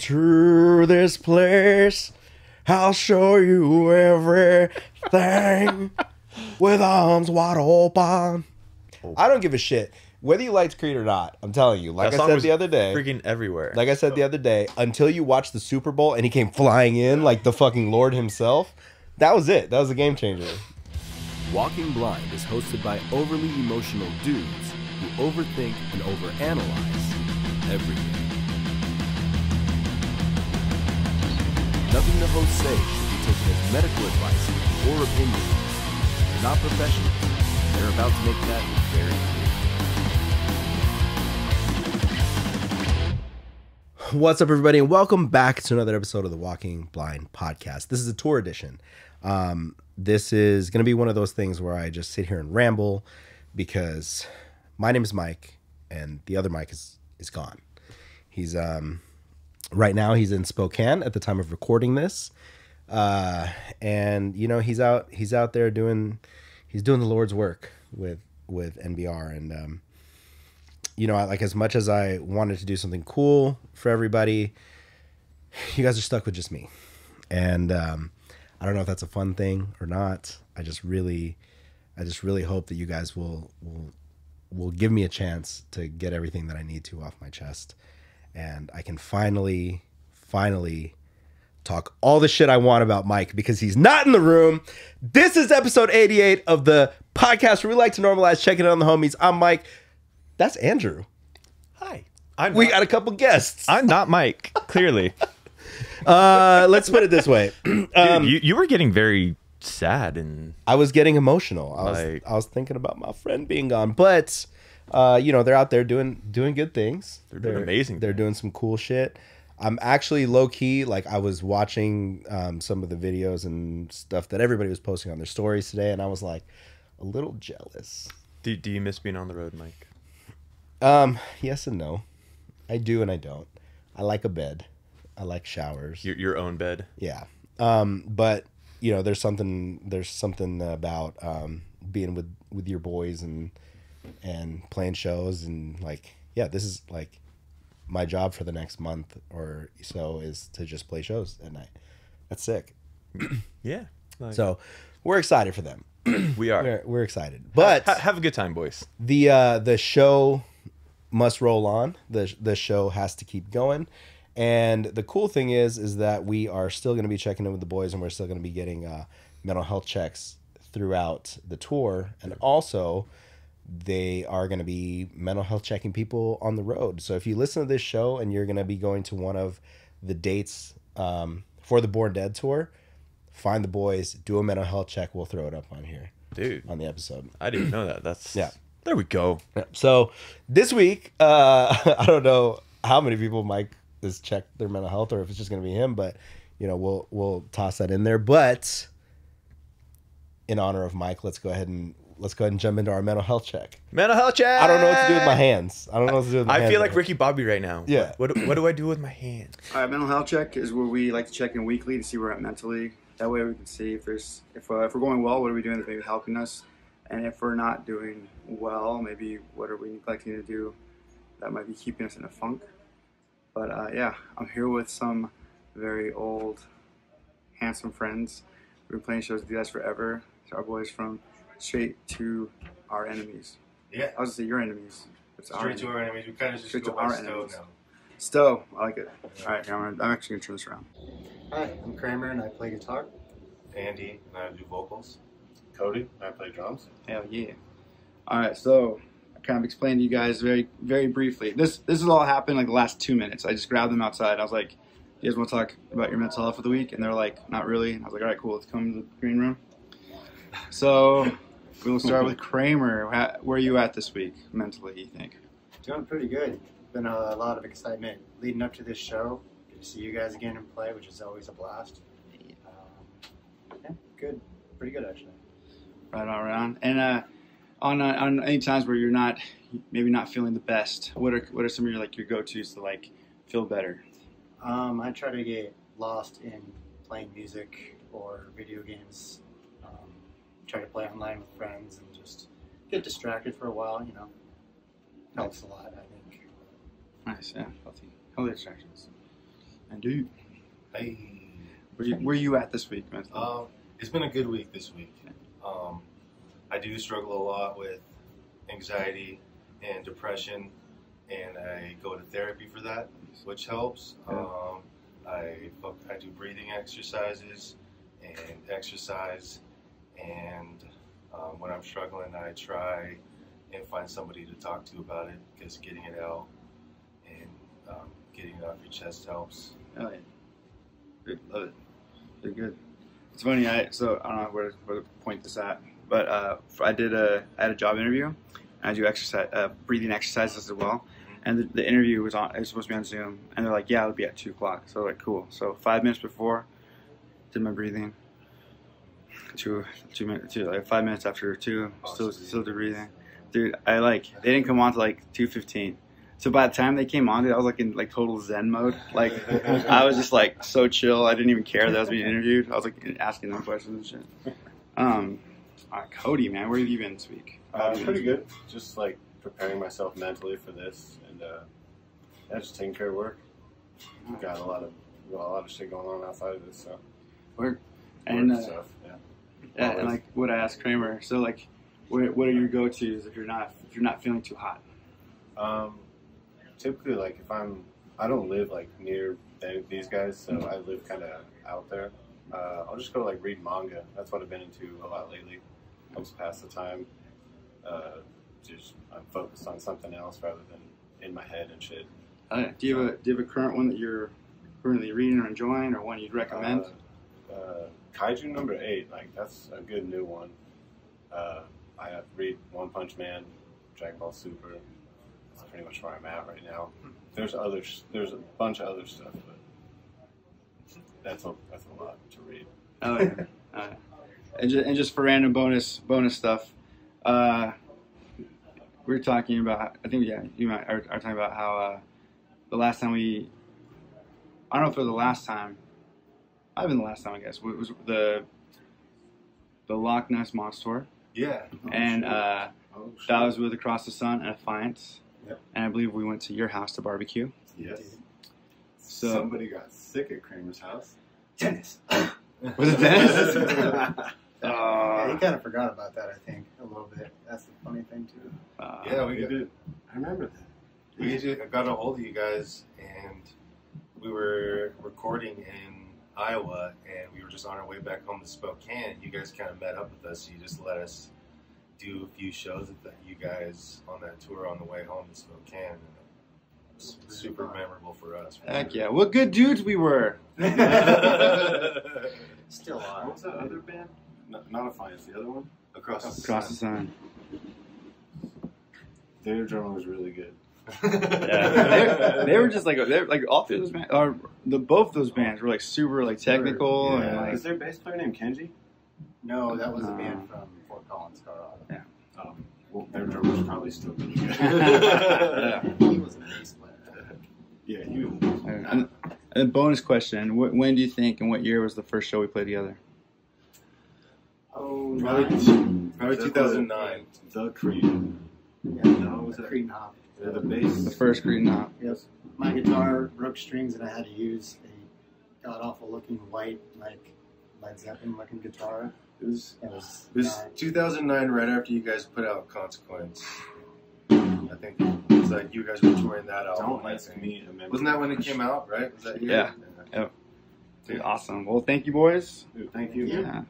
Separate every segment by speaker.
Speaker 1: Enter this place. I'll show you everything with arms wide open. I don't give a shit whether you liked Creed or not. I'm telling you, like I said the other day,
Speaker 2: freaking everywhere.
Speaker 1: Like I said the other day, until you watched the Super Bowl and he came flying in like the fucking Lord himself, that was it. That was a game changer.
Speaker 3: Walking Blind is hosted by overly emotional dudes who overthink and overanalyze everything. Nothing the hosts say should be taken as medical advice or opinion. They're not professionals. They're about to make that very clear.
Speaker 1: What's up, everybody, and welcome back to another episode of the Walking Blind podcast. This is a tour edition. This is going to be one of those things where I just sit here and ramble because my name is Mike and the other Mike is gone. He's right now he's in Spokane at the time of recording this. And you know, he's out there doing the Lord's work with NBR. And you know, like, as much as I wanted to do something cool for everybody, you guys are stuck with just me. And I don't know if that's a fun thing or not. I just really hope that you guys will give me a chance to get everything that I need to off my chest, and I can finally talk all the shit I want about Mike because he's not in the room. This is episode 88 of the podcast where we like to normalize checking in on the homies. I'm Mike. That's Andrew.
Speaker 2: Hi.
Speaker 1: We got a couple guests.
Speaker 2: I'm not Mike, clearly.
Speaker 1: Let's put it this way.
Speaker 2: Dude, you were getting very sad, and
Speaker 1: I was getting emotional. I was thinking about my friend being gone, but you know, they're out there doing good things.
Speaker 2: They're doing amazing.
Speaker 1: They're doing some cool shit. I'm actually low key, like, I was watching some of the videos and stuff that everybody was posting on their stories today, and I was like a little jealous.
Speaker 2: Do you miss being on the road, Mike?
Speaker 1: Yes and no. I do and I don't. I like a bed. I like showers.
Speaker 2: Your own bed.
Speaker 1: Yeah. But you know, there's something about being with your boys and playing shows, and like, yeah, this is like my job for the next month or so is to just play shows at night. That's sick.
Speaker 2: Yeah.
Speaker 1: So we're excited for them.
Speaker 2: We are.
Speaker 1: We're excited. But
Speaker 2: have a good time, boys.
Speaker 1: The show must roll on. The show has to keep going. And the cool thing is that we are still going to be checking in with the boys, and we're still going to be getting mental health checks throughout the tour. And also, they are going to be mental health checking people on the road. So if you listen to this show and you're going to be going to one of the dates for the Born Dead tour, find the boys, do a mental health check. We'll throw it up on here,
Speaker 2: dude,
Speaker 1: on the episode.
Speaker 2: I didn't know that. That's
Speaker 1: yeah.
Speaker 2: There we go.
Speaker 1: Yeah. So this week, I don't know how many people Mike has checked their mental health, or if it's just going to be him, but you know, we'll toss that in there. But in honor of Mike, let's go ahead and jump into our mental health check.
Speaker 2: Mental health check.
Speaker 1: I don't know what to do with my hands.
Speaker 2: I feel like Ricky Bobby right now.
Speaker 1: Yeah.
Speaker 2: What do I do with my hands?
Speaker 4: All right, mental health check is where we like to check in weekly to see where we're at mentally. That way we can see if we're going well, what are we doing that's maybe helping us, and if we're not doing well, maybe what are we neglecting to do that might be keeping us in a funk. But yeah, I'm here with some very old, handsome friends. We've been playing shows with you guys forever. So our boys from Straight to Our Enemies.
Speaker 5: Yeah.
Speaker 4: I was gonna say your enemies.
Speaker 5: Straight to Our Enemies. We kind of just go by Stowe now.
Speaker 4: Stowe, I like it. All right, I'm actually gonna turn this around.
Speaker 6: Hi, I'm Kramer and I play guitar.
Speaker 5: Andy and I do vocals. Cody and I play drums.
Speaker 4: Hell yeah. All right, so I kind of explained to you guys very, very briefly. This has all happened like the last 2 minutes. I just grabbed them outside. I was like, you guys want to talk about your mental health for the week? And they're like, not really. And I was like, all right, cool. Let's come to the green room. So we'll start with Kramer. Where are you at this week mentally, you think?
Speaker 6: Doing pretty good. Been a lot of excitement leading up to this show. Good to see you guys again and play, which is always a blast. Yeah, good. Pretty good, actually.
Speaker 4: Right on. And on any times where you're maybe not feeling the best, what are some of your go-tos to like feel better?
Speaker 6: I try to get lost in playing music or video games. Try to play online with friends and just get distracted for a while. You know, helps a lot, I think.
Speaker 4: Nice, yeah, healthy distractions. And dude,
Speaker 5: Hey.
Speaker 4: where you at this week, man?
Speaker 5: It's been a good week this week. I do struggle a lot with anxiety and depression, and I go to therapy for that, which helps. I do breathing exercises and exercise, and when I'm struggling, I try and find somebody to talk to about it, because getting it out and getting it off your chest helps.
Speaker 4: Oh, yeah. Good, love it. You're good. It's funny. I don't know where to point this at, but I had a job interview, and I do breathing exercises as well. And the interview was supposed to be on Zoom, and they're like, "Yeah, it'll be at 2:00." So like, cool. So 5 minutes before, did my breathing. 2 minutes, like 5 minutes after 2, still did breathing. Dude, they didn't come on to like 2:15. So by the time they came on, dude, I was like in like total Zen mode. Like I was just like so chill. I didn't even care that I was being interviewed. I was like asking them questions and shit. Cody, man, where have you been this week?
Speaker 7: Pretty good. Just like preparing myself mentally for this, and just taking care of work. Got a lot of shit going on outside of this, so
Speaker 4: Work and
Speaker 7: stuff.
Speaker 4: Yeah, and like what I asked Kramer. So like, what are your go-tos if you're not feeling too hot?
Speaker 7: Typically, like if I don't live like near these guys, so I live kind of out there. I'll just go like read manga. That's what I've been into a lot lately. Helps pass the time. I'm focused on something else rather than in my head and shit.
Speaker 4: Do you have a current one that you're currently reading or enjoying, or one you'd recommend?
Speaker 7: Kaiju number 8, like that's a good new one. I have read One Punch Man, Dragon Ball Super. That's pretty much where I'm at right now. There's a bunch of other stuff, but that's a lot to read.
Speaker 4: Oh yeah. And just for random bonus stuff, we were talking about. I think you are talking about how the last time I don't know if it was the last time. I've been the last time, I guess. Was the Loch Ness Monster.
Speaker 5: Yeah.
Speaker 4: And that was with Across the Sun and Affiance.
Speaker 7: Yep.
Speaker 4: And I believe we went to your house to barbecue.
Speaker 7: Yes.
Speaker 4: So
Speaker 7: Somebody got sick at Kramer's house.
Speaker 6: Dennis.
Speaker 4: Was it Dennis?
Speaker 6: Yeah, he kind of forgot about that, I think, a little bit. That's the funny thing, too.
Speaker 5: Yeah, we
Speaker 7: did. I remember that.
Speaker 5: We got a hold of you guys, and we were recording in Iowa, and we were just on our way back home to Spokane. You guys kind of met up with us, so you just let us do a few shows with you guys on that tour on the way home to Spokane. And it was super memorable for us.
Speaker 4: Heck yeah. What good dudes we were.
Speaker 6: Still are.
Speaker 7: What was that other band? Not Affiance, the other one?
Speaker 5: Across
Speaker 4: Across the Sun.
Speaker 7: Their drummer was really good.
Speaker 4: Yeah. They were just like all three of those bands, or both those bands were like super like technical and like.
Speaker 7: Is their bass player named Kenji?
Speaker 6: No, that was a band from Fort Collins, Colorado.
Speaker 4: Yeah.
Speaker 7: Well, their drummer's probably still pretty good.
Speaker 4: Yeah.
Speaker 6: He was a bass player.
Speaker 7: Yeah, he was.
Speaker 4: And bonus question: when do you think, and what year was the first show we played together?
Speaker 6: Oh,
Speaker 5: Probably 2009.
Speaker 7: The Creed.
Speaker 6: Yeah,
Speaker 7: No, was
Speaker 6: the
Speaker 7: it?
Speaker 6: Creed and Hop.
Speaker 7: The bass.
Speaker 4: The first Creed and Hop.
Speaker 6: Yes. My guitar broke strings, and I had to use a god-awful looking white, like Led Zeppelin looking guitar.
Speaker 5: It was
Speaker 6: It was
Speaker 5: 2009, right after you guys put out Consequence. I think it's like you guys were touring that album.
Speaker 7: Don't let me remember.
Speaker 5: Wasn't that when it came out, right? Was that year?
Speaker 4: Yeah. Yep. Dude, awesome. Well, thank you, boys.
Speaker 7: Dude, thank you.
Speaker 4: Yeah.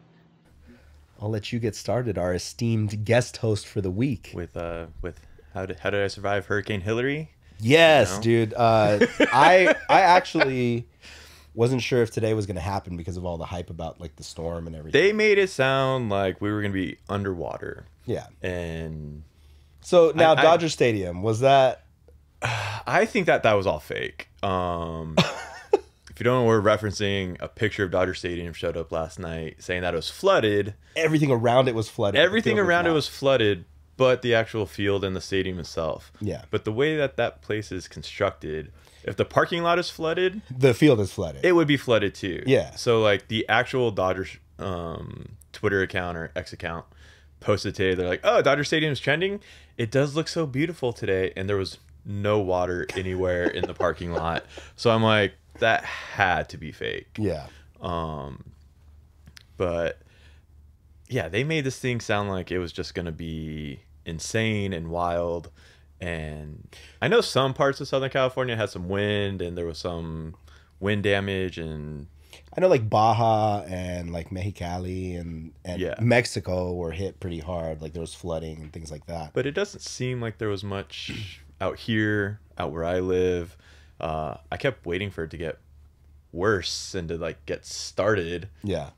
Speaker 1: I'll let you get started, our esteemed guest host for the week.
Speaker 2: With how did I survive Hurricane Hillary?
Speaker 1: Yes,
Speaker 2: No.
Speaker 1: dude. I actually wasn't sure if today was going to happen because of all the hype about like the storm and everything.
Speaker 2: They made it sound like we were gonna be underwater,
Speaker 1: Yeah.
Speaker 2: and
Speaker 1: So now
Speaker 2: I-
Speaker 1: Dodger Stadium, was that?
Speaker 2: I think that was all fake. If you don't know, we're referencing a picture of Dodger Stadium showed up last night saying that it was flooded.
Speaker 1: Everything around it was flooded.
Speaker 2: Everything
Speaker 1: The field
Speaker 2: around it
Speaker 1: not.
Speaker 2: was flooded, but the actual field and the stadium itself.
Speaker 1: Yeah.
Speaker 2: But the way that place is constructed, if the parking lot is flooded,
Speaker 1: The field is flooded.
Speaker 2: it would be flooded too.
Speaker 1: Yeah.
Speaker 2: So like the actual Dodgers Twitter account or X account posted today, they're like, "Oh, Dodger Stadium is trending. It does look so beautiful today," and there was no water anywhere in the parking lot. So I'm like, that had to be fake.
Speaker 1: Yeah.
Speaker 2: But yeah, they made this thing sound like it was just gonna be insane and wild. And I know some parts of Southern California had some wind, and there was some wind damage, and
Speaker 1: I know like Baja and like Mexicali and
Speaker 2: Yeah.
Speaker 1: Mexico were hit pretty hard. Like there was flooding and things like that.
Speaker 2: but it doesn't seem like there was much out here, out where I live. I kept waiting for it to get worse and to like get started.
Speaker 1: Yeah.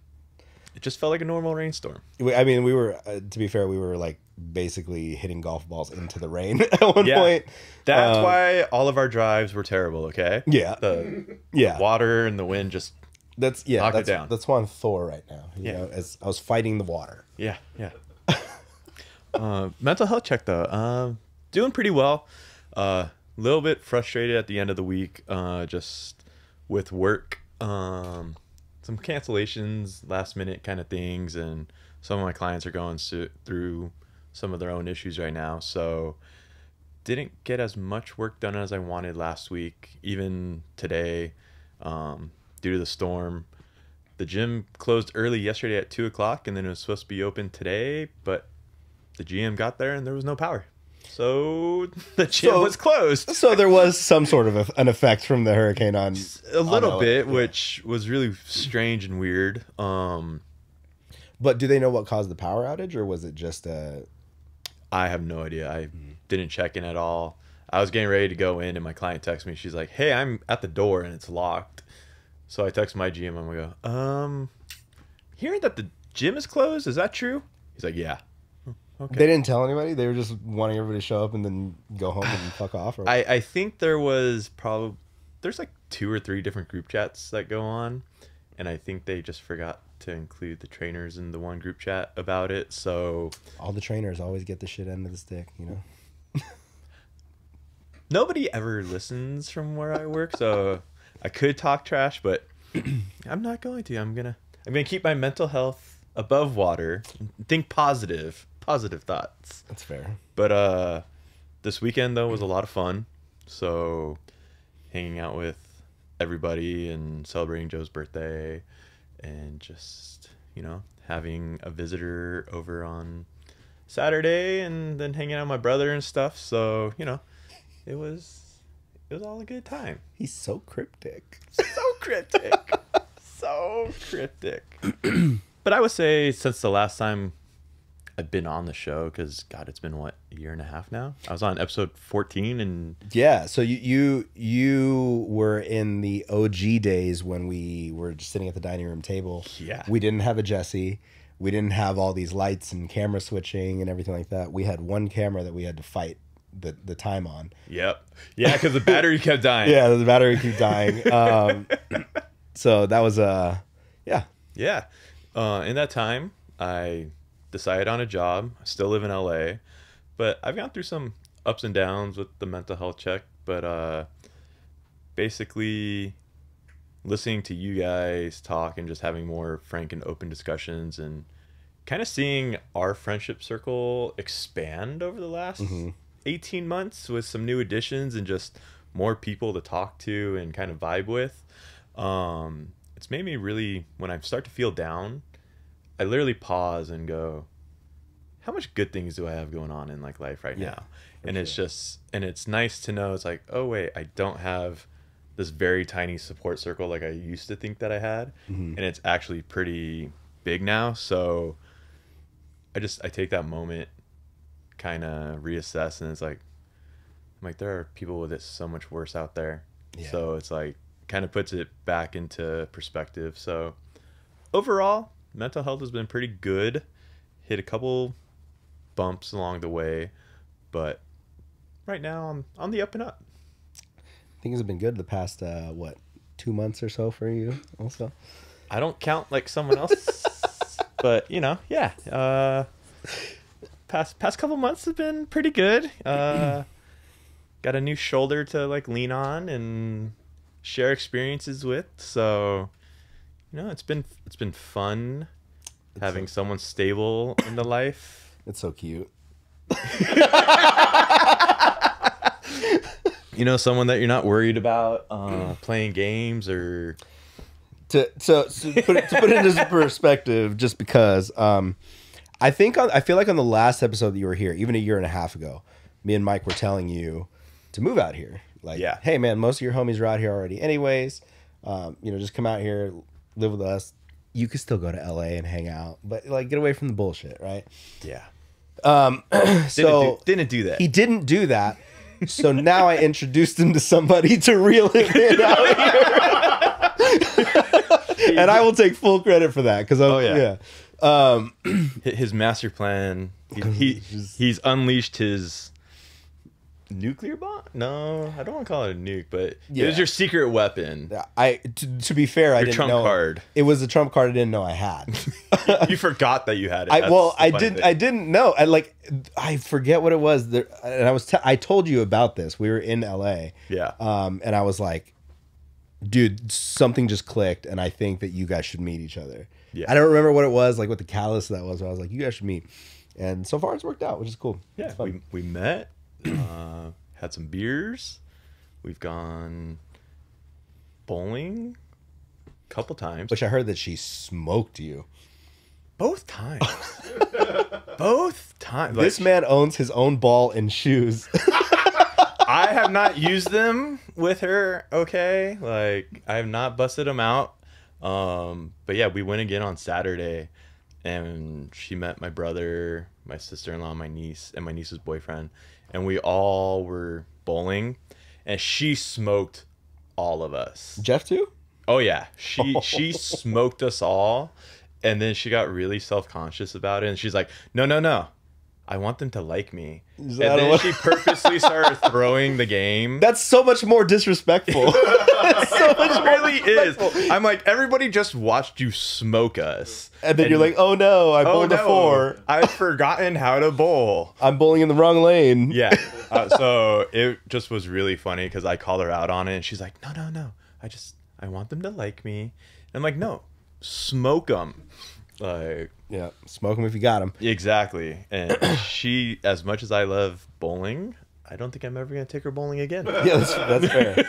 Speaker 2: It just felt like a normal rainstorm.
Speaker 1: I mean, we were, to be fair, we were like basically hitting golf balls into the rain at one
Speaker 2: Yeah.
Speaker 1: point.
Speaker 2: That's why all of our drives were terrible, okay?
Speaker 1: Yeah.
Speaker 2: The
Speaker 1: Yeah.
Speaker 2: water and the wind just
Speaker 1: That's, yeah.
Speaker 2: knocked it
Speaker 1: That's,
Speaker 2: down.
Speaker 1: that's why I'm Thor right now. You
Speaker 2: Yeah.
Speaker 1: know, as I was fighting the water.
Speaker 2: Yeah. Mental health check though. Doing pretty well. Little bit frustrated at the end of the week, just with work. Some cancellations, last minute kind of things, and some of my clients are going through some of their own issues right now. So didn't get as much work done as I wanted last week, even today, due to the storm. The gym closed early yesterday at 2:00, and then it was supposed to be open today, but the GM got there and there was no power. So the gym was closed.
Speaker 1: So there was some sort of an effect from the hurricane on
Speaker 2: A little
Speaker 1: LA.
Speaker 2: bit,
Speaker 1: Yeah.
Speaker 2: which was really strange and weird.
Speaker 1: But do they know what caused the power outage, or was it just a?
Speaker 2: I have no idea. I didn't check in at all. I was getting ready to go in, and my client texted me. She's like, "Hey, I'm at the door and it's locked." So I text my GM. I'm gonna go, hearing that the gym is closed. Is that true? He's like, "Yeah." Okay.
Speaker 1: They didn't tell anybody. They were just wanting everybody to show up and then go home and fuck off. Or
Speaker 2: I think there's like 2 or 3 different group chats that go on, and I think they just forgot to include the trainers in the one group chat about it. So
Speaker 1: all the trainers always get the shit end of the stick, you know.
Speaker 2: nobody ever listens from where I work, so I could talk trash, but I'm not going to. I'm gonna keep my mental health above water. Think positive thoughts.
Speaker 1: That's fair.
Speaker 2: But this weekend though was a lot of fun. So hanging out with everybody and celebrating Joe's birthday, and just, having a visitor over on Saturday, and then hanging out with my brother and stuff. So, it was all a good time.
Speaker 1: He's so cryptic.
Speaker 2: So cryptic. So cryptic. But I would say since the last time I've been on the show, because God, it's been what, a year and a half now? I was on episode 14, and
Speaker 1: Yeah, so you were in the OG days when we were just sitting at the dining room table.
Speaker 2: Yeah.
Speaker 1: We didn't have a Jesse. We didn't have all these lights and camera switching and everything like that. We had one camera that we had to fight the time on.
Speaker 2: Yep. Yeah, because the battery kept dying.
Speaker 1: Yeah, the battery kept dying. So that was yeah.
Speaker 2: Yeah. In that time, I decided on a job. I still live in LA, but I've gone through some ups and downs with the mental health check. But basically, listening to you guys talk and just having more frank and open discussions, and kind of seeing our friendship circle expand over the last 18 months with some new additions and just more people to talk to and kind of vibe with. It's made me really, when I start to feel down, I literally pause and go, how much good things do I have going on in like life right now? And it's just, and it's nice to know, it's like, oh wait, I don't have this very tiny support circle like I used to think that I had. And it's actually pretty big now. So I take that moment, kind of reassess, and it's like, I'm like, there are people with it so much worse out there.
Speaker 1: Yeah.
Speaker 2: So it's like, kind of puts it back into perspective. So overall, mental health has been pretty good. Hit a couple bumps along the way, but right now I'm on the up and up.
Speaker 1: Things have been good the past 2 months or so for you also.
Speaker 2: I don't count like someone else, but yeah. Past couple months have been pretty good. Got a new shoulder to like lean on and share experiences with. So, it's been fun having someone stable in the life.
Speaker 1: It's so cute.
Speaker 2: You know, someone that you're not worried about playing games or.
Speaker 1: To put it into perspective, just because I feel like on the last episode that you were here, even a year and a half ago, me and Mike were telling you to move out here. Like,
Speaker 2: Yeah.
Speaker 1: hey man, most of your homies are out here already, anyways. Just come out here, live with us. You could still go to LA and hang out, but like get away from the bullshit, right?
Speaker 2: Yeah.
Speaker 1: So
Speaker 2: didn't do that.
Speaker 1: he didn't do that. So now I introduced him to somebody to reel him in out here. And I will take full credit for that because
Speaker 2: His master plan. He's unleashed his nuclear bomb. No, I don't want to call it a nuke, but it was your secret weapon.
Speaker 1: To be fair, I
Speaker 2: Your
Speaker 1: didn't
Speaker 2: trump
Speaker 1: know
Speaker 2: card.
Speaker 1: It was a trump card I didn't know I had.
Speaker 2: You forgot that you had it.
Speaker 1: I didn't know. I forget what it was. And I told you about this. We were in LA.
Speaker 2: Yeah.
Speaker 1: And I was like, dude, something just clicked, and I think that you guys should meet each other.
Speaker 2: Yeah.
Speaker 1: I don't remember what it was, like what the catalyst of that was, but I was like, you guys should meet. And so far it's worked out, which is cool.
Speaker 2: Yeah.
Speaker 1: It's fun.
Speaker 2: We met, had some beers. We've gone bowling a couple times.
Speaker 1: Which I heard that she smoked you.
Speaker 2: Both times. Both times.
Speaker 1: This man owns his own ball and shoes.
Speaker 2: I have not used them with her, okay? Like, I have not busted them out. But yeah, we went again on Saturday, and she met my brother, my sister-in-law, my niece, and my niece's boyfriend. And we all were bowling, and she smoked all of us.
Speaker 1: Jeff too?
Speaker 2: Oh, yeah. She smoked us all, and then she got really self-conscious about it, and she's like, no. I want them to like me. And then she purposely started throwing the game.
Speaker 1: That's so much more disrespectful.
Speaker 2: It really is. I'm like, everybody just watched you smoke us.
Speaker 1: And then you're like, oh no, I bowled a 4.
Speaker 2: I've forgotten how to bowl.
Speaker 1: I'm bowling in the wrong lane.
Speaker 2: Yeah. So it just was really funny because I called her out on it, and she's like, no. I want them to like me. And I'm like, no, smoke them. Like,
Speaker 1: yeah, smoke them if you got them.
Speaker 2: Exactly. And she, as much as I love bowling, I don't think I'm ever going to take her bowling again.
Speaker 1: Yeah, that's fair.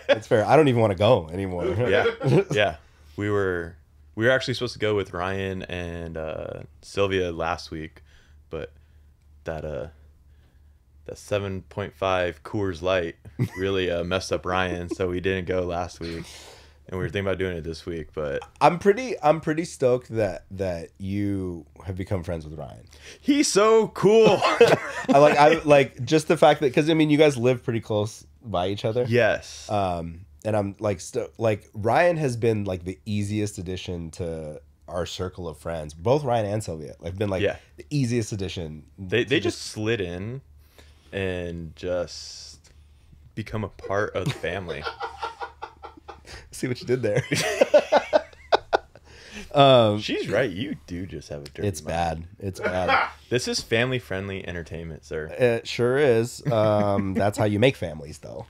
Speaker 1: That's fair. I don't even want to go anymore.
Speaker 2: Yeah. We were actually supposed to go with Ryan and Sylvia last week, but that 7.5 Coors Light really messed up Ryan, so we didn't go last week. And we were thinking about doing it this week, but
Speaker 1: I'm pretty stoked that you have become friends with Ryan.
Speaker 2: He's so cool.
Speaker 1: I like just the fact that, because I mean you guys live pretty close by each other.
Speaker 2: Yes.
Speaker 1: And I'm like Ryan has been like the easiest addition to our circle of friends. Both Ryan and Sylvia like been like the easiest addition.
Speaker 2: They just slid in and just become a part of the family.
Speaker 1: See what you did there.
Speaker 2: She's right. You do just have a dirty
Speaker 1: It's
Speaker 2: mind.
Speaker 1: bad. It's bad.
Speaker 2: This is family-friendly entertainment, sir.
Speaker 1: It sure is. That's how you make families, though.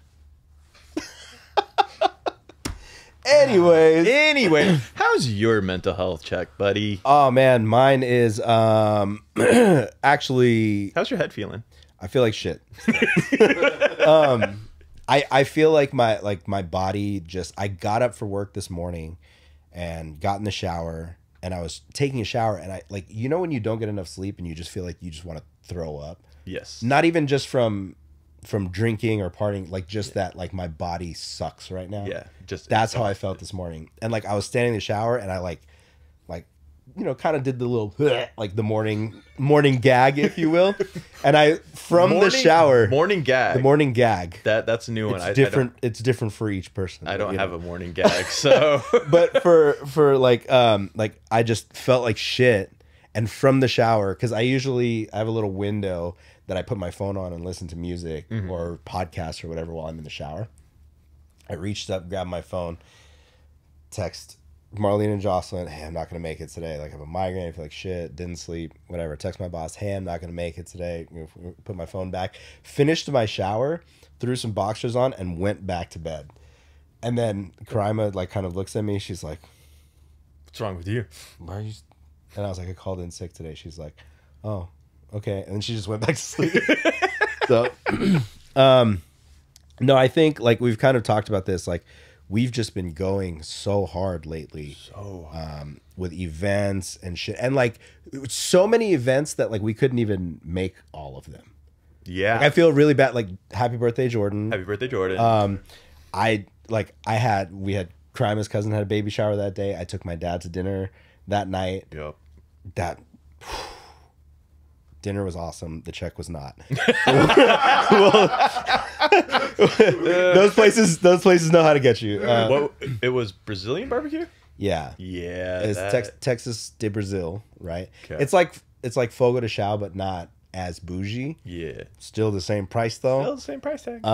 Speaker 1: Anyway,
Speaker 2: how's your mental health check, buddy?
Speaker 1: Oh man, mine is actually.
Speaker 2: How's your head feeling?
Speaker 1: I feel like shit. I feel like my body just. I got up for work this morning, and got in the shower, and I was taking a shower, and I like when you don't get enough sleep and you just feel like you just want to throw up.
Speaker 2: Yes.
Speaker 1: Not even just from drinking or partying, like just that like my body sucks right now.
Speaker 2: Yeah. Just
Speaker 1: that's how I felt this morning. And like I was standing in the shower and I like kind of did the little like the morning gag, if you will. And I the shower
Speaker 2: morning gag.
Speaker 1: The morning gag.
Speaker 2: That's a new one.
Speaker 1: It's different. It's different for each person.
Speaker 2: I don't have a morning gag, so
Speaker 1: but for like I just felt like shit. And from the shower, because I have a little window that I put my phone on and listen to music or podcasts or whatever while I'm in the shower. I reached up, grabbed my phone, text Marlene and Jocelyn, hey, I'm not going to make it today. Like, I have a migraine, I feel like shit, didn't sleep, whatever. Text my boss, hey, I'm not going to make it today. Put my phone back. Finished my shower, threw some boxers on, and went back to bed. And then Karima, like, kind of looks at me. She's like,
Speaker 2: what's wrong with you?
Speaker 1: Why are you... And I was like, I called in sick today. She's like, oh, okay. And then she just went back to sleep. So, No, I think like we've kind of talked about this. Like we've just been going so hard lately. With events and shit, and like so many events that like we couldn't even make all of them.
Speaker 2: Yeah.
Speaker 1: Like, I feel really bad. Like happy birthday, Jordan.
Speaker 2: Happy birthday, Jordan.
Speaker 1: We had Crima's cousin had a baby shower that day. I took my dad to dinner that night.
Speaker 2: Yep.
Speaker 1: That dinner was awesome. The check was not. Those places know how to get you.
Speaker 2: It was Brazilian barbecue?
Speaker 1: Yeah.
Speaker 2: Yeah.
Speaker 1: It's Texas de Brazil, right?
Speaker 2: Okay.
Speaker 1: It's like Fogo de Chao, but not as bougie.
Speaker 2: Yeah.
Speaker 1: Still the same price though.
Speaker 2: Still the same price tag.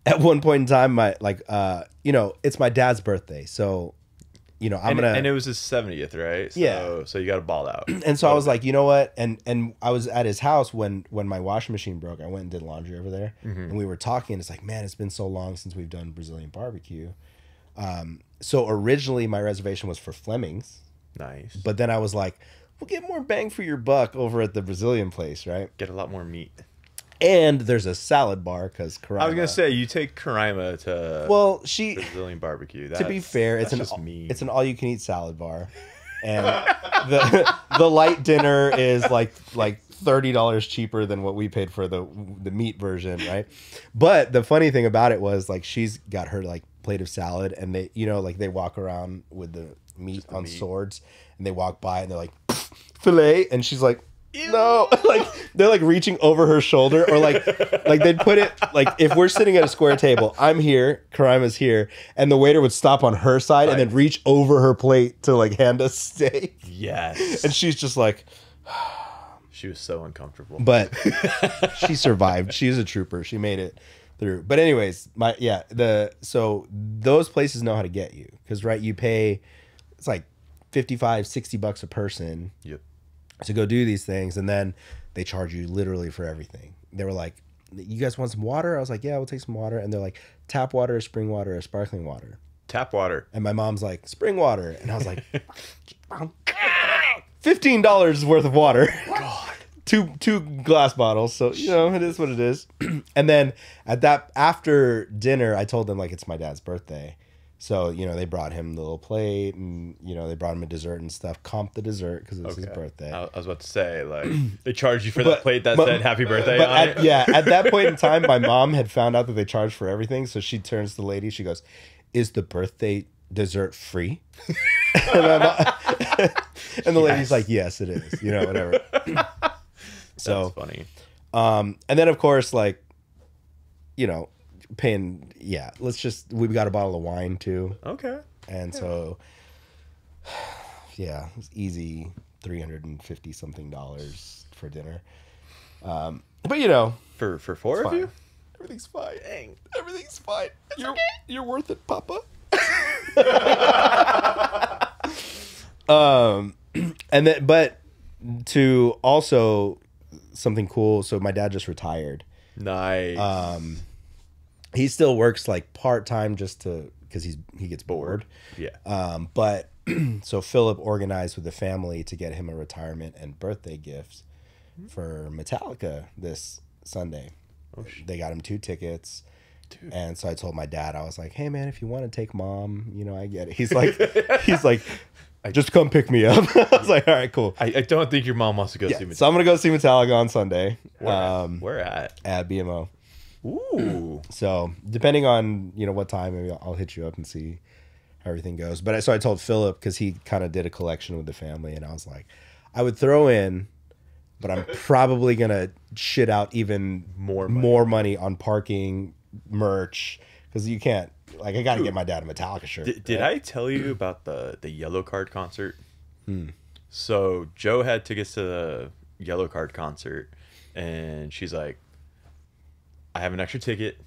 Speaker 1: At one point in time, it's my dad's birthday, so
Speaker 2: and it was his 70th, right? So,
Speaker 1: Yeah.
Speaker 2: So you got to ball out.
Speaker 1: And so I was like, you know what? And I was at his house when my washing machine broke. I went and did laundry over there, and we were talking. It's like, man, it's been so long since we've done Brazilian barbecue. So originally my reservation was for Fleming's,
Speaker 2: Nice.
Speaker 1: but then I was like, we'll get more bang for your buck over at the Brazilian place, right?
Speaker 2: Get a lot more meat.
Speaker 1: And there's a salad bar because
Speaker 2: I was gonna say you take Karaima to Brazilian barbecue.
Speaker 1: To be fair, it's
Speaker 2: mean.
Speaker 1: an all you can eat salad bar, and the light dinner is like $30 cheaper than what we paid for the meat version, right? But the funny thing about it was like she's got her like plate of salad, and they they walk around with the meat on swords, and they walk by and they're like fillet, and she's like, no, like they're like reaching over her shoulder, or like they'd put it like if we're sitting at a square table, I'm here, Karima's here, and the waiter would stop on her side and then reach over her plate to like hand us steak.
Speaker 2: Yes.
Speaker 1: And she's just like,
Speaker 2: she was so uncomfortable.
Speaker 1: but she survived. She's a trooper. She made it through. But anyways, so those places know how to get you because you pay, it's like $55-$60 a person.
Speaker 2: Yep.
Speaker 1: To go do these things, and then they charge you literally for everything. They were like, you guys want some water? I was like, yeah, we'll take some water. And they're like, tap water, spring water, or sparkling water.
Speaker 2: Tap water.
Speaker 1: And my mom's like, spring water. And I was like, $15 worth of water. God. Two glass bottles. So, it is what it is. And then after dinner, I told them like it's my dad's birthday. So, they brought him the little plate, and, they brought him a dessert and stuff. Comped the dessert because it was his birthday.
Speaker 2: I was about to say, like, they charged you for the plate that said happy birthday on it.
Speaker 1: At that point in time, my mom had found out that they charged for everything. So she turns to the lady. She goes, is the birthday dessert free? and the lady's like, yes, it is. Whatever. So
Speaker 2: that's funny.
Speaker 1: And then, of course, like, paying, we've got a bottle of wine too.
Speaker 2: Okay.
Speaker 1: And so it's easy $350 something for dinner. But
Speaker 2: for four of you,
Speaker 1: everything's fine. Dang, everything's fine. You're worth it, Papa. And then, but to also something cool. So my dad just retired.
Speaker 2: Nice.
Speaker 1: He still works like part-time just because he gets bored.
Speaker 2: Yeah.
Speaker 1: But so Philip organized with the family to get him a retirement and birthday gift for Metallica this Sunday. They got him 2 tickets. Dude. And so I told my dad, I was like, hey man, if you want to take mom, I get it. He's like, just come pick me up. I was like, all right, cool.
Speaker 2: I don't think your mom wants to go see Metallica.
Speaker 1: So I'm going to go see Metallica on Sunday.
Speaker 2: Where at?
Speaker 1: At BMO.
Speaker 2: Ooh.
Speaker 1: So depending on, what time, maybe I'll hit you up and see how everything goes. But I told Philip, because he kind of did a collection with the family, and I was like, I would throw in, but I'm probably going to shit out even more money on parking, merch, because you can't, like, I got to get my dad a Metallica shirt.
Speaker 2: Did I tell you about the Yellow Card concert? So Joe had tickets to the Yellow Card concert, and she's like, I have an extra ticket.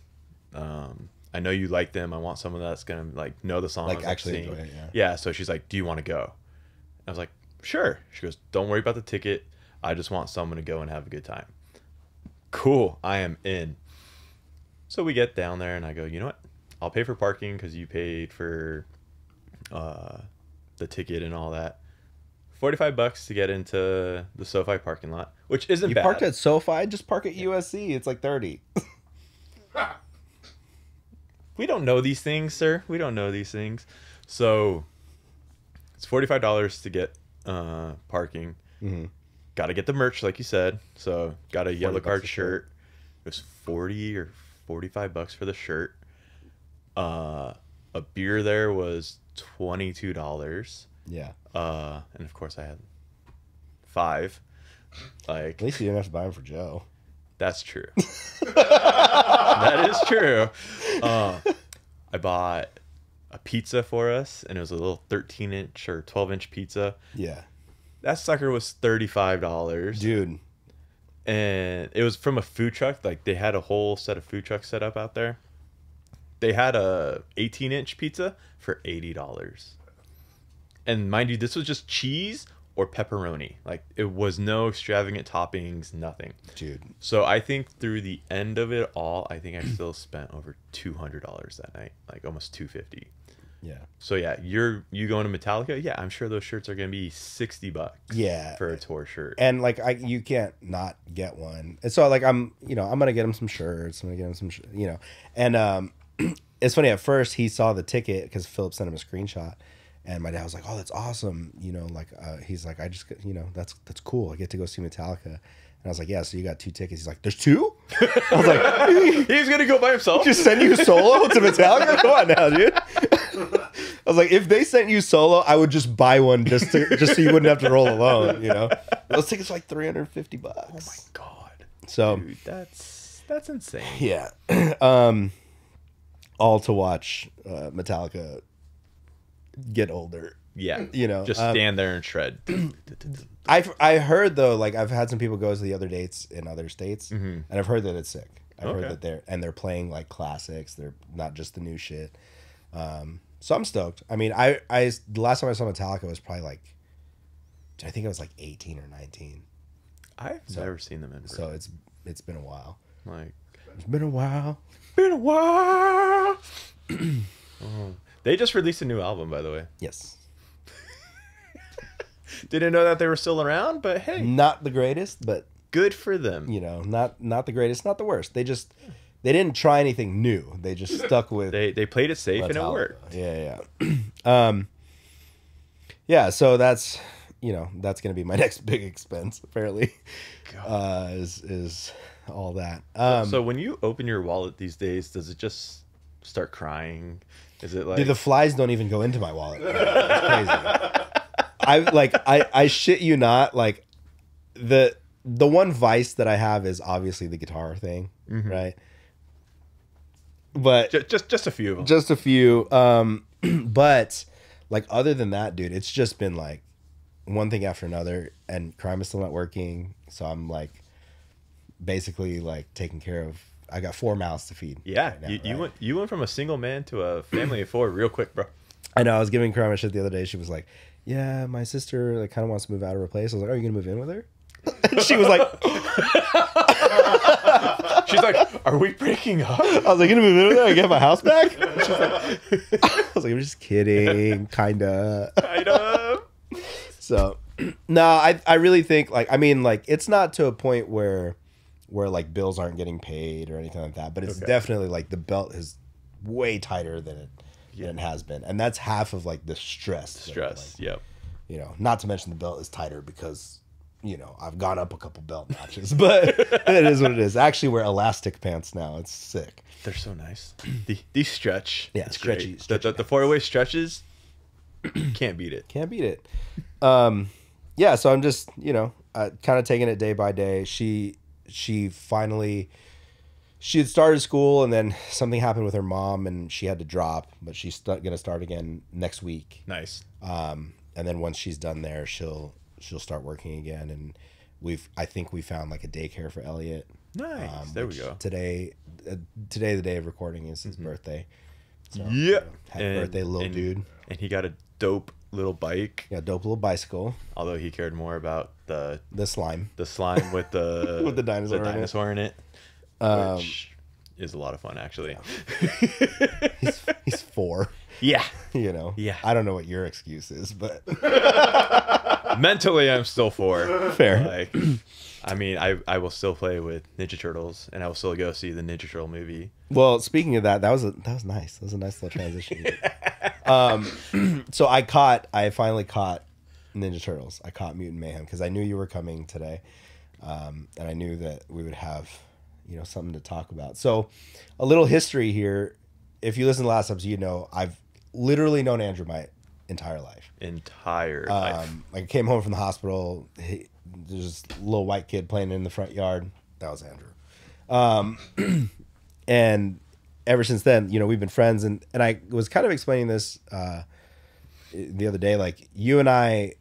Speaker 2: I know you like them. I want someone that's gonna like know the song,
Speaker 1: like actually enjoy it.
Speaker 2: Yeah. So she's like, do you want to go? I was like, sure. She goes, don't worry about the ticket. I just want someone to go and have a good time. Cool. I am in. So we get down there, and I go, you know what? I'll pay for parking because you paid for the ticket and all that. $45 to get into the SoFi parking lot, which isn't bad.
Speaker 1: You parked at SoFi? Just park at USC. It's like $30.
Speaker 2: we don't know these things, sir. We don't know these things. So it's $45 to get parking. Got to get the merch, like you said. So got a Yellow Card shirt. It was 40 or $45 for the shirt. A beer there was $22.
Speaker 1: Yeah.
Speaker 2: And of course I had 5. Like,
Speaker 1: At least you didn't have to buy them for Joe.
Speaker 2: that's true. That is true. I bought a pizza for us, and it was a little 13-inch or 12-inch pizza.
Speaker 1: Yeah.
Speaker 2: That sucker was $35.
Speaker 1: Dude.
Speaker 2: And it was from a food truck. Like, they had a whole set of food trucks set up out there. They had a 18-inch pizza for $80. And mind you, this was just cheese or pepperoni. Like, it was no extravagant toppings, nothing.
Speaker 1: Dude.
Speaker 2: So I think through the end of it all, I think I still spent over $200 that night, like almost $250.
Speaker 1: Yeah.
Speaker 2: So yeah, you going to Metallica? Yeah, I'm sure those shirts are gonna be $60.
Speaker 1: Yeah.
Speaker 2: for a tour shirt.
Speaker 1: And like you can't not get one. And so like I'm gonna get him some shirts. I'm gonna get him some, and it's funny. At first he saw the ticket because Philip sent him a screenshot, and my dad was like, "Oh, that's awesome." He's like, "I just, that's cool. I get to go see Metallica." And I was like, "Yeah, so you got 2 tickets." He's like, "There's 2?" I was like,
Speaker 2: He's gonna go by himself.
Speaker 1: "Just send you solo to Metallica? Come on now, dude." I was like, if they sent you solo, I would just buy one just so you wouldn't have to roll alone. Those tickets are like $350.
Speaker 2: Oh my god.
Speaker 1: So
Speaker 2: Dude, that's insane.
Speaker 1: yeah, all to watch Metallica get older.
Speaker 2: Yeah. Just
Speaker 1: um,
Speaker 2: stand there and shred.
Speaker 1: I heard though, like I've had some people go to the other dates in other states, and I've heard that it's sick. I've heard that they're playing like classics. They're not just the new shit. So I'm stoked. I mean, I the last time I saw Metallica was probably like, I think it was like 18 or 19.
Speaker 2: I've never seen them in person.
Speaker 1: So it's been a while.
Speaker 2: Like,
Speaker 1: It's been a while.
Speaker 2: been a while. Oh. They just released a new album, by the way.
Speaker 1: Yes.
Speaker 2: Didn't know that they were still around, but hey,
Speaker 1: Not the greatest, but
Speaker 2: good for them.
Speaker 1: not the greatest, not the worst. They didn't try anything new. They just stuck with
Speaker 2: They played it safe and it
Speaker 1: Metallica.
Speaker 2: worked.
Speaker 1: Yeah. Yeah, so that's that's gonna be my next big expense apparently. Is all that.
Speaker 2: So when you open your wallet these days, does it just start crying? Is it like
Speaker 1: Dude, the flies don't even go into my wallet. It's crazy. I shit you not, like the one vice that I have is obviously the guitar thing, right? But
Speaker 2: just a few of them.
Speaker 1: just a few. But like other than that, dude, it's just been like one thing after another, and crime is still not working. So I'm like basically like taking care of. I got 4 mouths to feed.
Speaker 2: Yeah,
Speaker 1: right now,
Speaker 2: you went from a single man to a family of 4 real quick, bro.
Speaker 1: I know. I was giving crime a shit the other day. She was like, "Yeah, my sister like kind of wants to move out of her place." I was like, "Are you gonna move in with her?" And she was like,
Speaker 2: She's like, "Are we breaking up?"
Speaker 1: I was like, "You gonna move in with her? I get my house back?" She's like, I was like, "I'm just kidding, kinda."
Speaker 2: Kind of.
Speaker 1: So, no, I really think like, I mean, like it's not to a point where like bills aren't getting paid or anything like that, but it's definitely like the belt is way tighter than it has been, and that's half of like the stress.
Speaker 2: Yep.
Speaker 1: Not to mention the belt is tighter because I've gone up a couple belt notches, but it is what it is. I actually wear elastic pants now. It's sick.
Speaker 2: They're so nice. These stretch.
Speaker 1: Yeah,
Speaker 2: It's
Speaker 1: stretchy
Speaker 2: great. The 4-way stretches, can't beat it.
Speaker 1: Can't beat it. Yeah, so I'm just kind of taking it day by day. She finally, she had started school, and then something happened with her mom, and she had to drop, but she's gonna start again next week.
Speaker 2: Nice.
Speaker 1: And then once she's done there, she'll start working again, and I think we found like a daycare for Elliot.
Speaker 2: Nice. There we go.
Speaker 1: Today, the day of recording is his birthday. So,
Speaker 2: Yeah.
Speaker 1: happy birthday, little dude.
Speaker 2: And he got a dope little bike.
Speaker 1: Yeah, dope little bicycle.
Speaker 2: Although he cared more about the
Speaker 1: slime.
Speaker 2: slime with the
Speaker 1: With the dinosaur in it.
Speaker 2: Which is a lot of fun, actually.
Speaker 1: He's 4.
Speaker 2: Yeah.
Speaker 1: Yeah.
Speaker 2: Yeah.
Speaker 1: I don't know what your excuse is, but
Speaker 2: Mentally, I'm still 4.
Speaker 1: Fair.
Speaker 2: Like, I mean, I will still play with Ninja Turtles, and I will still go see the Ninja Turtle movie.
Speaker 1: Well, speaking of that, that was nice. That was a nice little transition. So I finally caught Ninja Turtles. I caught Mutant Mayhem because I knew you were coming today, and I knew that we would have, something to talk about. So, a little history here. If you listen to the last episode, you know I've literally known Andrew my entire life.
Speaker 2: Life.
Speaker 1: Like I came home from the hospital. There's this little white kid playing in the front yard. That was Andrew. And ever since then, we've been friends. And I was kind of explaining this the other day. Like you and I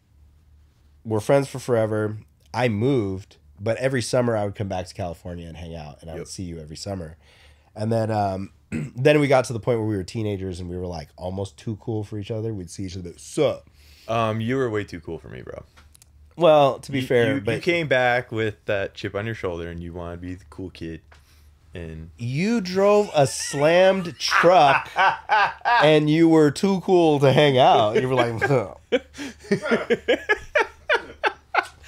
Speaker 1: were friends for forever. I moved, but every summer I would come back to California and hang out, and I would see you every summer. And then then we got to the point where we were teenagers and we were like almost too cool for each other. We'd see each other. Sup?
Speaker 2: You were way too cool for me, bro.
Speaker 1: Well, to be fair,
Speaker 2: you came back with that chip on your shoulder and you wanted to be the cool kid. And
Speaker 1: you drove a slammed truck and you were too cool to hang out. You were like, oh.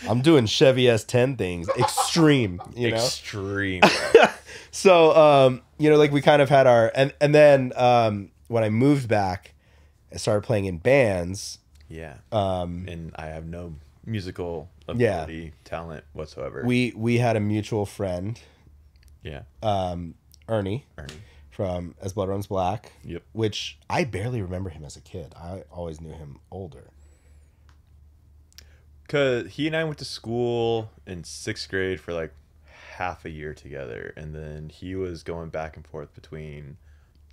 Speaker 1: I'm doing Chevy S10 things. Extreme,
Speaker 2: Extreme.
Speaker 1: So, like we kind of had our, and then when I moved back, I started playing in bands.
Speaker 2: Yeah. And I have no musical ability, talent whatsoever.
Speaker 1: We had a mutual friend.
Speaker 2: Yeah.
Speaker 1: Ernie from As Blood Runs Black.
Speaker 2: Yep.
Speaker 1: Which I barely remember him as a kid. I always knew him older.
Speaker 2: Because he and I went to school in 6th grade for like half a year together. And then he was going back and forth between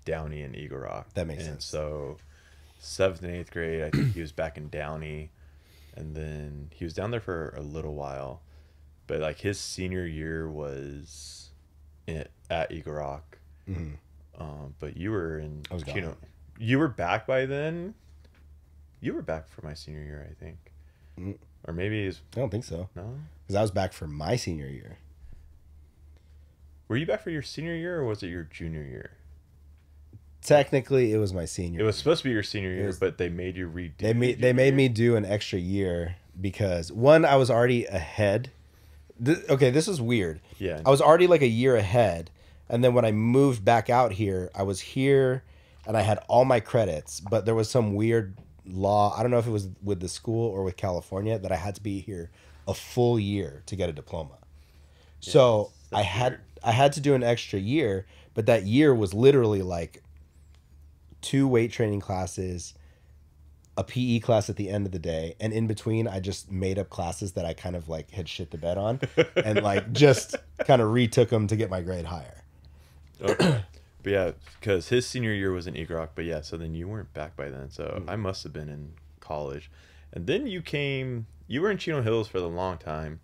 Speaker 2: Downey and Eagle Rock.
Speaker 1: That makes sense.
Speaker 2: So 7th and 8th grade, I think he was back in Downey. And then he was down there for a little while. But like his senior year was at Eagle Rock.
Speaker 1: Mm-hmm.
Speaker 2: But you were in
Speaker 1: Chino.
Speaker 2: You were back by then. You were back for my senior year, I think.
Speaker 1: Mm.
Speaker 2: Or maybe
Speaker 1: I don't think so.
Speaker 2: No?
Speaker 1: Because I was back for my senior year.
Speaker 2: Were you back for your senior year or was it your junior year?
Speaker 1: Technically, it was my senior year.
Speaker 2: It was supposed to be your senior year, but they made you redo.
Speaker 1: They made me do an extra year because one, I was already ahead. This is weird.
Speaker 2: Yeah.
Speaker 1: I was already like a year ahead, and then when I moved back out here, I was here, and I had all my credits, but there was some weird law. I don't know if it was with the school or with California that I had to be here a full year to get a diploma.
Speaker 2: Yeah,
Speaker 1: so
Speaker 2: that's
Speaker 1: I had to do an extra year, but that year was literally like 2 weight training classes, a PE class at the end of the day, and in between I just made up classes that I kind of like had shit the bed on and like just kind of retook them to get my grade higher.
Speaker 2: Okay. But yeah, because his senior year was in Eagle Rock, but yeah, so then you weren't back by then, so I must have been in college. And then you were in Chino Hills for a long time,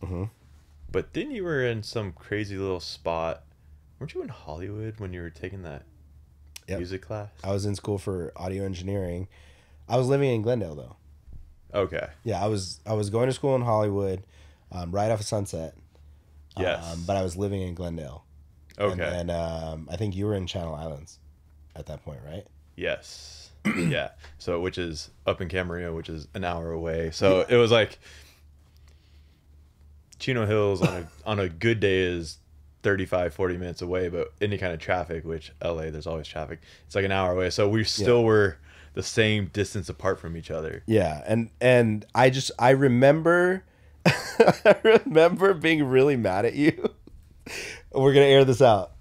Speaker 2: but then you were in some crazy little spot. Weren't you in Hollywood when you were taking that music class?
Speaker 1: I was in school for audio engineering. I was living in Glendale though.
Speaker 2: Okay.
Speaker 1: Yeah, I was going to school in Hollywood, right off of Sunset.
Speaker 2: Yes.
Speaker 1: But I was living in Glendale.
Speaker 2: Okay.
Speaker 1: And I think you were in Channel Islands at that point, right?
Speaker 2: Yes. Yeah. So, which is up in Camarillo, which is an hour away. So it was like Chino Hills on a good day is 35, 40 minutes away, but any kind of traffic, which LA, there's always traffic, it's like an hour away. So we still were the same distance apart from each other.
Speaker 1: Yeah. And I remember I remember being really mad at you. We're going to air this out.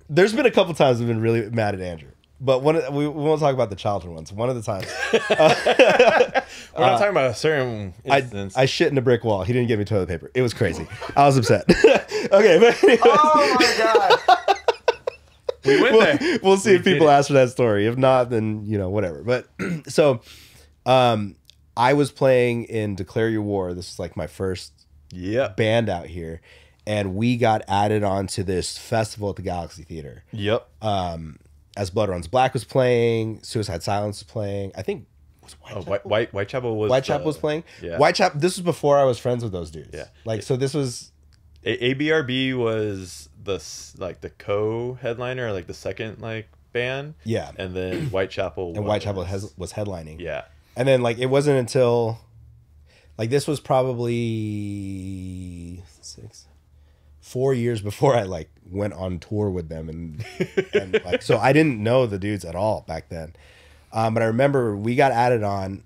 Speaker 1: There's been a couple times I've been really mad at Andrew, but we won't talk about the childhood ones. One of the times.
Speaker 2: We're not talking about a certain instance.
Speaker 1: I shit in a brick wall. He didn't give me toilet paper. It was crazy. I was upset. Okay. But anyways,
Speaker 6: Oh my god!
Speaker 2: We went there.
Speaker 1: We'll see if people ask for that story. If not, then, whatever. But so I was playing in Declare Your War. This is like my first band out here. And we got added onto this festival at the Galaxy Theater.
Speaker 2: Yep.
Speaker 1: As Blood Runs Black was playing, Suicide Silence was playing. I think was
Speaker 2: Whitechapel was
Speaker 1: Whitechapel was playing.
Speaker 2: Yeah.
Speaker 1: Whitechapel. This was before I was friends with those dudes.
Speaker 2: Yeah.
Speaker 1: So this was
Speaker 2: ABRB was the co-headliner, like the second band.
Speaker 1: Yeah.
Speaker 2: And then Whitechapel
Speaker 1: Whitechapel was headlining.
Speaker 2: Yeah.
Speaker 1: And then it wasn't until Like this was probably 4 years before I like went on tour with them, and like, so I didn't know the dudes at all back then. But I remember we got added on,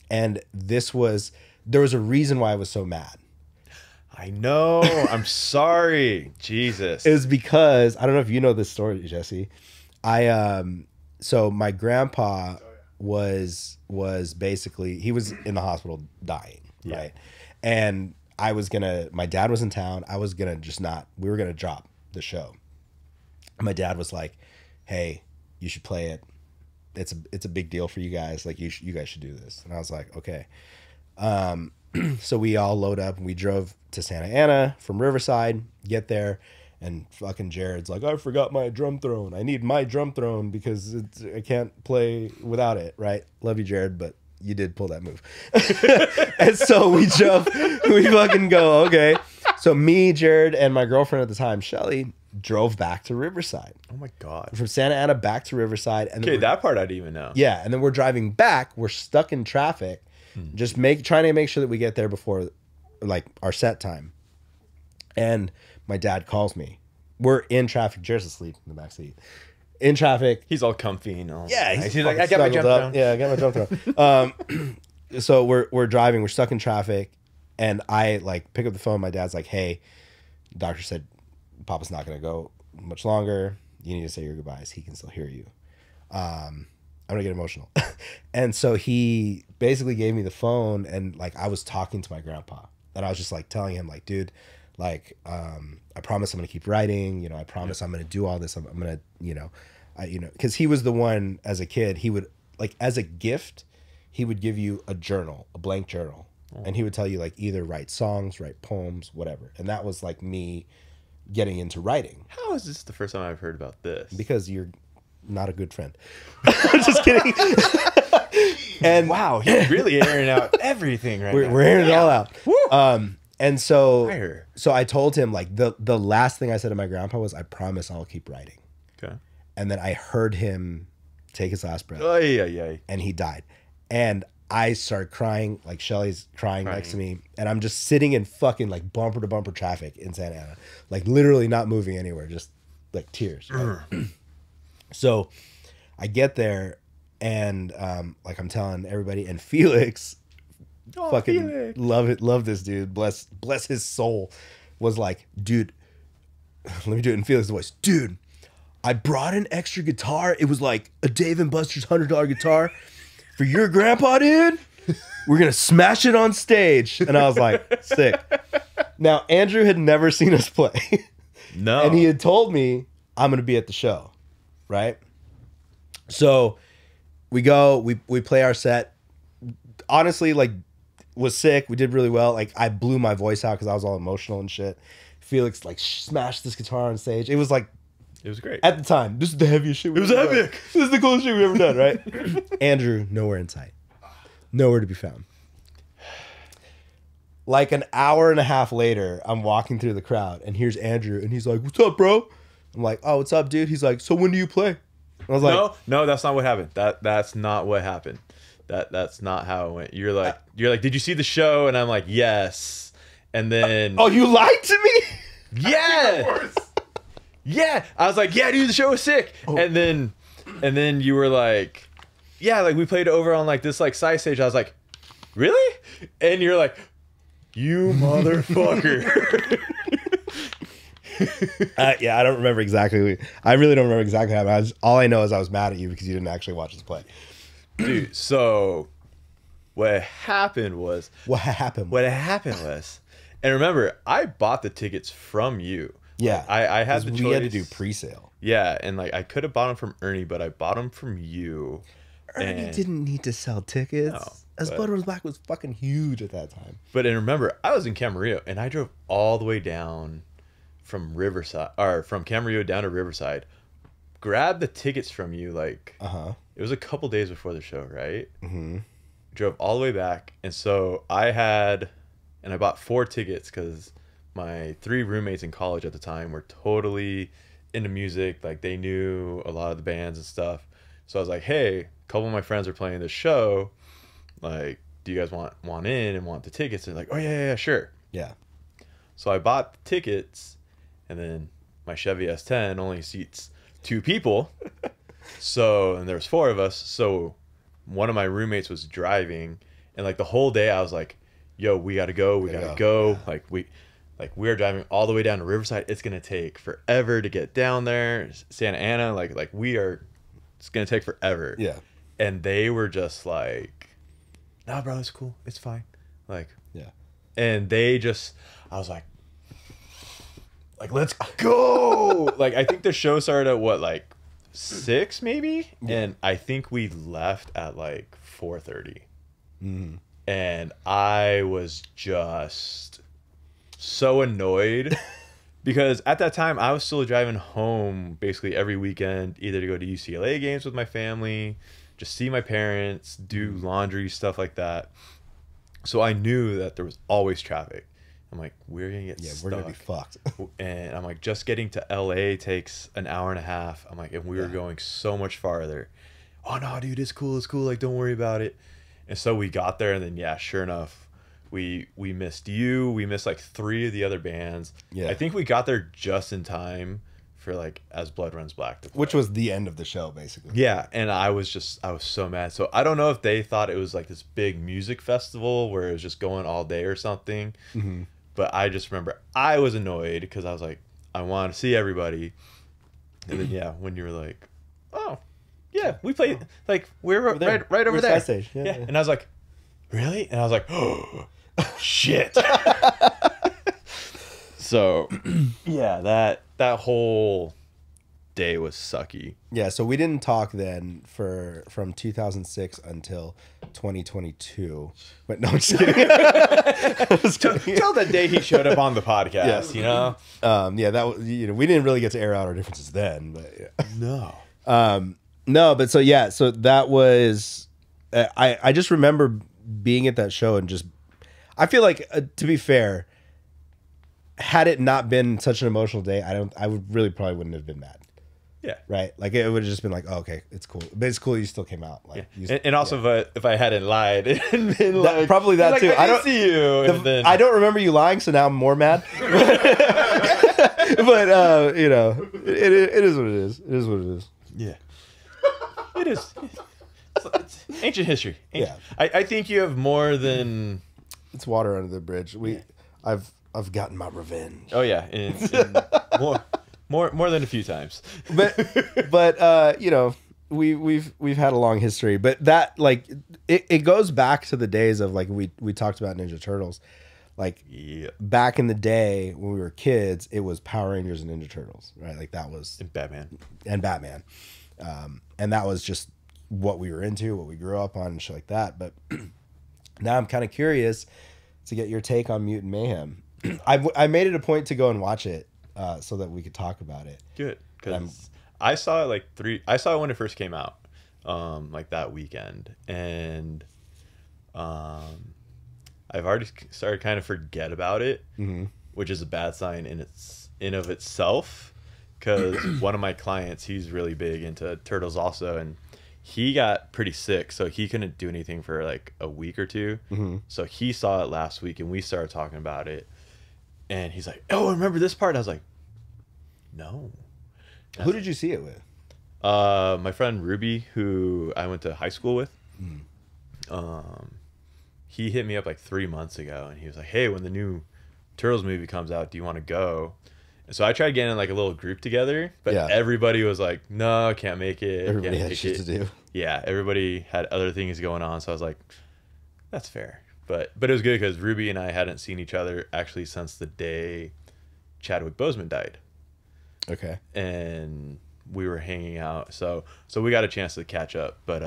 Speaker 1: and there was a reason why I was so mad.
Speaker 2: I know. I'm sorry. Jesus.
Speaker 1: It was because I don't know if you know this story, Jesse. So my grandpa was basically, he was in the hospital dying, right? And my dad was in town. I was gonna we were gonna drop the show. My dad was like, "Hey, you should play it. It's a big deal for you guys. Like you guys should do this." And I was like, "Okay." So we all load up and we drove to Santa Ana from Riverside, get there, and fucking Jared's like, "I forgot my drum throne. I need my drum throne because I can't play without it," right? Love you, Jared, but you did pull that move. And so we fucking go, okay. So me, Jared, and my girlfriend at the time, Shelly, drove back to Riverside.
Speaker 2: Oh my God.
Speaker 1: From Santa Ana back to Riverside. And
Speaker 2: okay, that part I didn't even know.
Speaker 1: Yeah, and then we're driving back. We're stuck in traffic. Just trying to make sure that we get there before like our set time. And my dad calls me. We're in traffic. Jared's asleep in the backseat. In traffic.
Speaker 2: He's all comfy and all.
Speaker 1: Yeah,
Speaker 2: he's like, I got my jump throne.
Speaker 1: Yeah, I got my jump throne. So we're driving. We're stuck in traffic, and I like pick up the phone. My dad's like, "Hey, the doctor said Papa's not gonna go much longer. You need to say your goodbyes. He can still hear you." I'm gonna get emotional. And so he basically gave me the phone, and like I was talking to my grandpa, and I was just like telling him like, "Dude, like I promise I'm gonna keep writing. You know, I promise I'm gonna do all this. I'm gonna, because he was the one as a kid. He would like as a gift, he would give you a journal, a blank journal, and he would tell you like either write songs, write poems, whatever. And that was like me getting into writing.
Speaker 2: How is this the first time I've heard about this?
Speaker 1: Because you're not a good friend. Just kidding. And
Speaker 2: wow, he's really airing out everything right now.
Speaker 1: We're airing it all out. And so
Speaker 2: Fire.
Speaker 1: so I told him like the last thing I said to my grandpa was, "I promise I'll keep writing."
Speaker 2: Okay.
Speaker 1: And then I heard him take his last breath.
Speaker 2: Oh yeah.
Speaker 1: And he died. And I started crying, like Shelly's crying next to me, and I'm just sitting in fucking like bumper to bumper traffic in Santa Ana, like literally not moving anywhere, just like tears. Right? So I get there, and like I'm telling everybody, and Felix, fucking love this dude, bless his soul, was like, "Dude," let me do it in Felix's voice, "Dude, I brought an extra guitar. It was like a Dave and Buster's $100 guitar for your grandpa, dude. We're gonna smash it on stage." And I was like, sick. Now Andrew had never seen us play.
Speaker 2: No.
Speaker 1: And he had told me, "I'm gonna be at the show." Right? So we go, we play our set. Honestly, like, was sick. We did really well. Like, I blew my voice out because I was all emotional and shit. Felix like smashed this guitar on stage. It was like,
Speaker 2: it was great.
Speaker 1: at the time, this is the heaviest shit we've ever done.
Speaker 2: epic.
Speaker 1: This is the coolest shit we've ever done, right? Andrew, nowhere in sight. Nowhere to be found. Like an hour and a half later, I'm walking through the crowd, and here's Andrew, and he's like, "What's up, bro?" I'm like, "Oh, what's up, dude?" He's like, "So when do you play?" And I was like,
Speaker 2: No, that's not what happened. That's not what happened. That's not how it went. You're like, "Did you see the show?" And I'm like, "Yes." And then,
Speaker 1: "Oh, you lied to me?"
Speaker 2: yeah, yeah. I was like, "Yeah, dude, the show was sick."
Speaker 1: Oh.
Speaker 2: And then you were like, "Yeah, like we played over on like this like side stage." I was like, "Really?" And you're like, "You motherfucker."
Speaker 1: Yeah, I don't remember exactly. I really don't remember exactly how it happened. All I know is I was mad at you because you didn't actually watch us play.
Speaker 2: Dude, so what happened was, and remember, I bought the tickets from you.
Speaker 1: Yeah,
Speaker 2: I had the choice.
Speaker 1: We had to do pre-sale.
Speaker 2: Yeah, and like I could have bought them from Ernie, but I bought them from you.
Speaker 1: Ernie didn't need to sell tickets.
Speaker 2: No,
Speaker 1: As Butter Was Black was fucking huge at that time.
Speaker 2: But and remember, I was in Camarillo, and I drove all the way down from Riverside, or from Camarillo down to Riverside, grabbed the tickets from you. Like, it was a couple days before the show, right? Mm-hmm. Drove all the way back, and so I bought 4 tickets because my 3 roommates in college at the time were totally into music. Like, they knew a lot of the bands and stuff. So I was like, "Hey, a couple of my friends are playing this show. Like, do you guys want in and want the tickets? They're like, oh yeah, sure.
Speaker 1: Yeah.
Speaker 2: So I bought the tickets, and then my Chevy S10 only seats 2 people. And there was 4 of us. So one of my roommates was driving, and like the whole day I was like, yo, we gotta go.
Speaker 1: Yeah.
Speaker 2: Like we're driving all the way down to Riverside. It's gonna take forever to get down there. Santa Ana, it's gonna take forever.
Speaker 1: Yeah.
Speaker 2: And they were just like, nah, bro, it's cool. It's fine. Like,
Speaker 1: Yeah.
Speaker 2: and I was like, let's go. Like, I think the show started at what, like 6 maybe?
Speaker 1: Yeah.
Speaker 2: And I think we left at like 4:30.
Speaker 1: Mm.
Speaker 2: And I was just so annoyed because at that time I was still driving home basically every weekend, either to go to UCLA games with my family, just see my parents, do laundry, stuff like that. So I knew that there was always traffic. I'm like, we're gonna get stuck.
Speaker 1: We're gonna be fucked.
Speaker 2: And I'm like, just getting to LA takes an hour and a half. I'm like, and we were going so much farther. Oh no, dude, it's cool. Like, don't worry about it. And so we got there, and then sure enough, we missed you. We missed like 3 of the other bands.
Speaker 1: Yeah.
Speaker 2: I think we got there just in time for like As Blood Runs Black to play.
Speaker 1: Which was the end of the show, basically.
Speaker 2: Yeah, and I was so mad. So I don't know if they thought it was like this big music festival where it was just going all day or something.
Speaker 1: Mm-hmm.
Speaker 2: But I just remember I was annoyed because I was like, I want to see everybody. And then when you were like, oh yeah, we played like we're right over
Speaker 1: We're
Speaker 2: there.
Speaker 1: Stage. Yeah.
Speaker 2: And I was like, really? And I was like, oh shit. So that whole day was sucky.
Speaker 1: Yeah, so we didn't talk then from 2006 until 2022. But no, I'm just kidding.
Speaker 2: Till the day he showed up on the podcast, you know?
Speaker 1: That was, we didn't really get to air out our differences then, but yeah.
Speaker 2: No.
Speaker 1: But so that was I just remember being at that show and just I feel like to be fair, had it not been such an emotional day, I would really probably wouldn't have been mad.
Speaker 2: Yeah.
Speaker 1: Right. Like it would have just been like, oh, okay, it's cool. But it's cool you still came out. Like,
Speaker 2: and also if I hadn't lied and been like,
Speaker 1: probably that
Speaker 2: like,
Speaker 1: too.
Speaker 2: I don't see you. And then
Speaker 1: I don't remember you lying, so now I'm more mad. But it is what it is. It is what it is.
Speaker 2: Yeah. It is. It's ancient history.
Speaker 1: Yeah.
Speaker 2: I think you have more than.
Speaker 1: It's water under the bridge. I've gotten my revenge.
Speaker 2: Oh yeah, and more than a few times.
Speaker 1: But we've had a long history. But that it goes back to the days of like we talked about Ninja Turtles. Like back in the day when we were kids, it was Power Rangers and Ninja Turtles, right? Like that was
Speaker 2: And Batman.
Speaker 1: And that was just what we were into, what we grew up on, and shit like that. But now I'm kind of curious to get your take on Mutant Mayhem. I made it a point to go and watch it so that we could talk about it.
Speaker 2: Good, because I saw it I saw it when it first came out, like that weekend, and I've already started kind of forget about it, which is a bad sign in of itself. Because one of my clients, he's really big into Turtles also, and he got pretty sick, so he couldn't do anything for like a week or two. So he saw it last week, and we started talking about it. And he's like, "Oh, remember this part?" I was like, "No."
Speaker 1: Who did you see it with?
Speaker 2: My friend Ruby, who I went to high school with. He hit me up like 3 months ago, and he was like, "Hey, when the new Turtles movie comes out, do you want to go?" And so I tried getting in like a little group together, but everybody was like, "No, can't make it."
Speaker 1: Everybody had shit to do.
Speaker 2: Yeah, everybody had other things going on, so I was like, "That's fair." But it was good because Ruby and I hadn't seen each other actually since the day Chadwick Boseman died.
Speaker 1: Okay.
Speaker 2: And we were hanging out, so we got a chance to catch up. But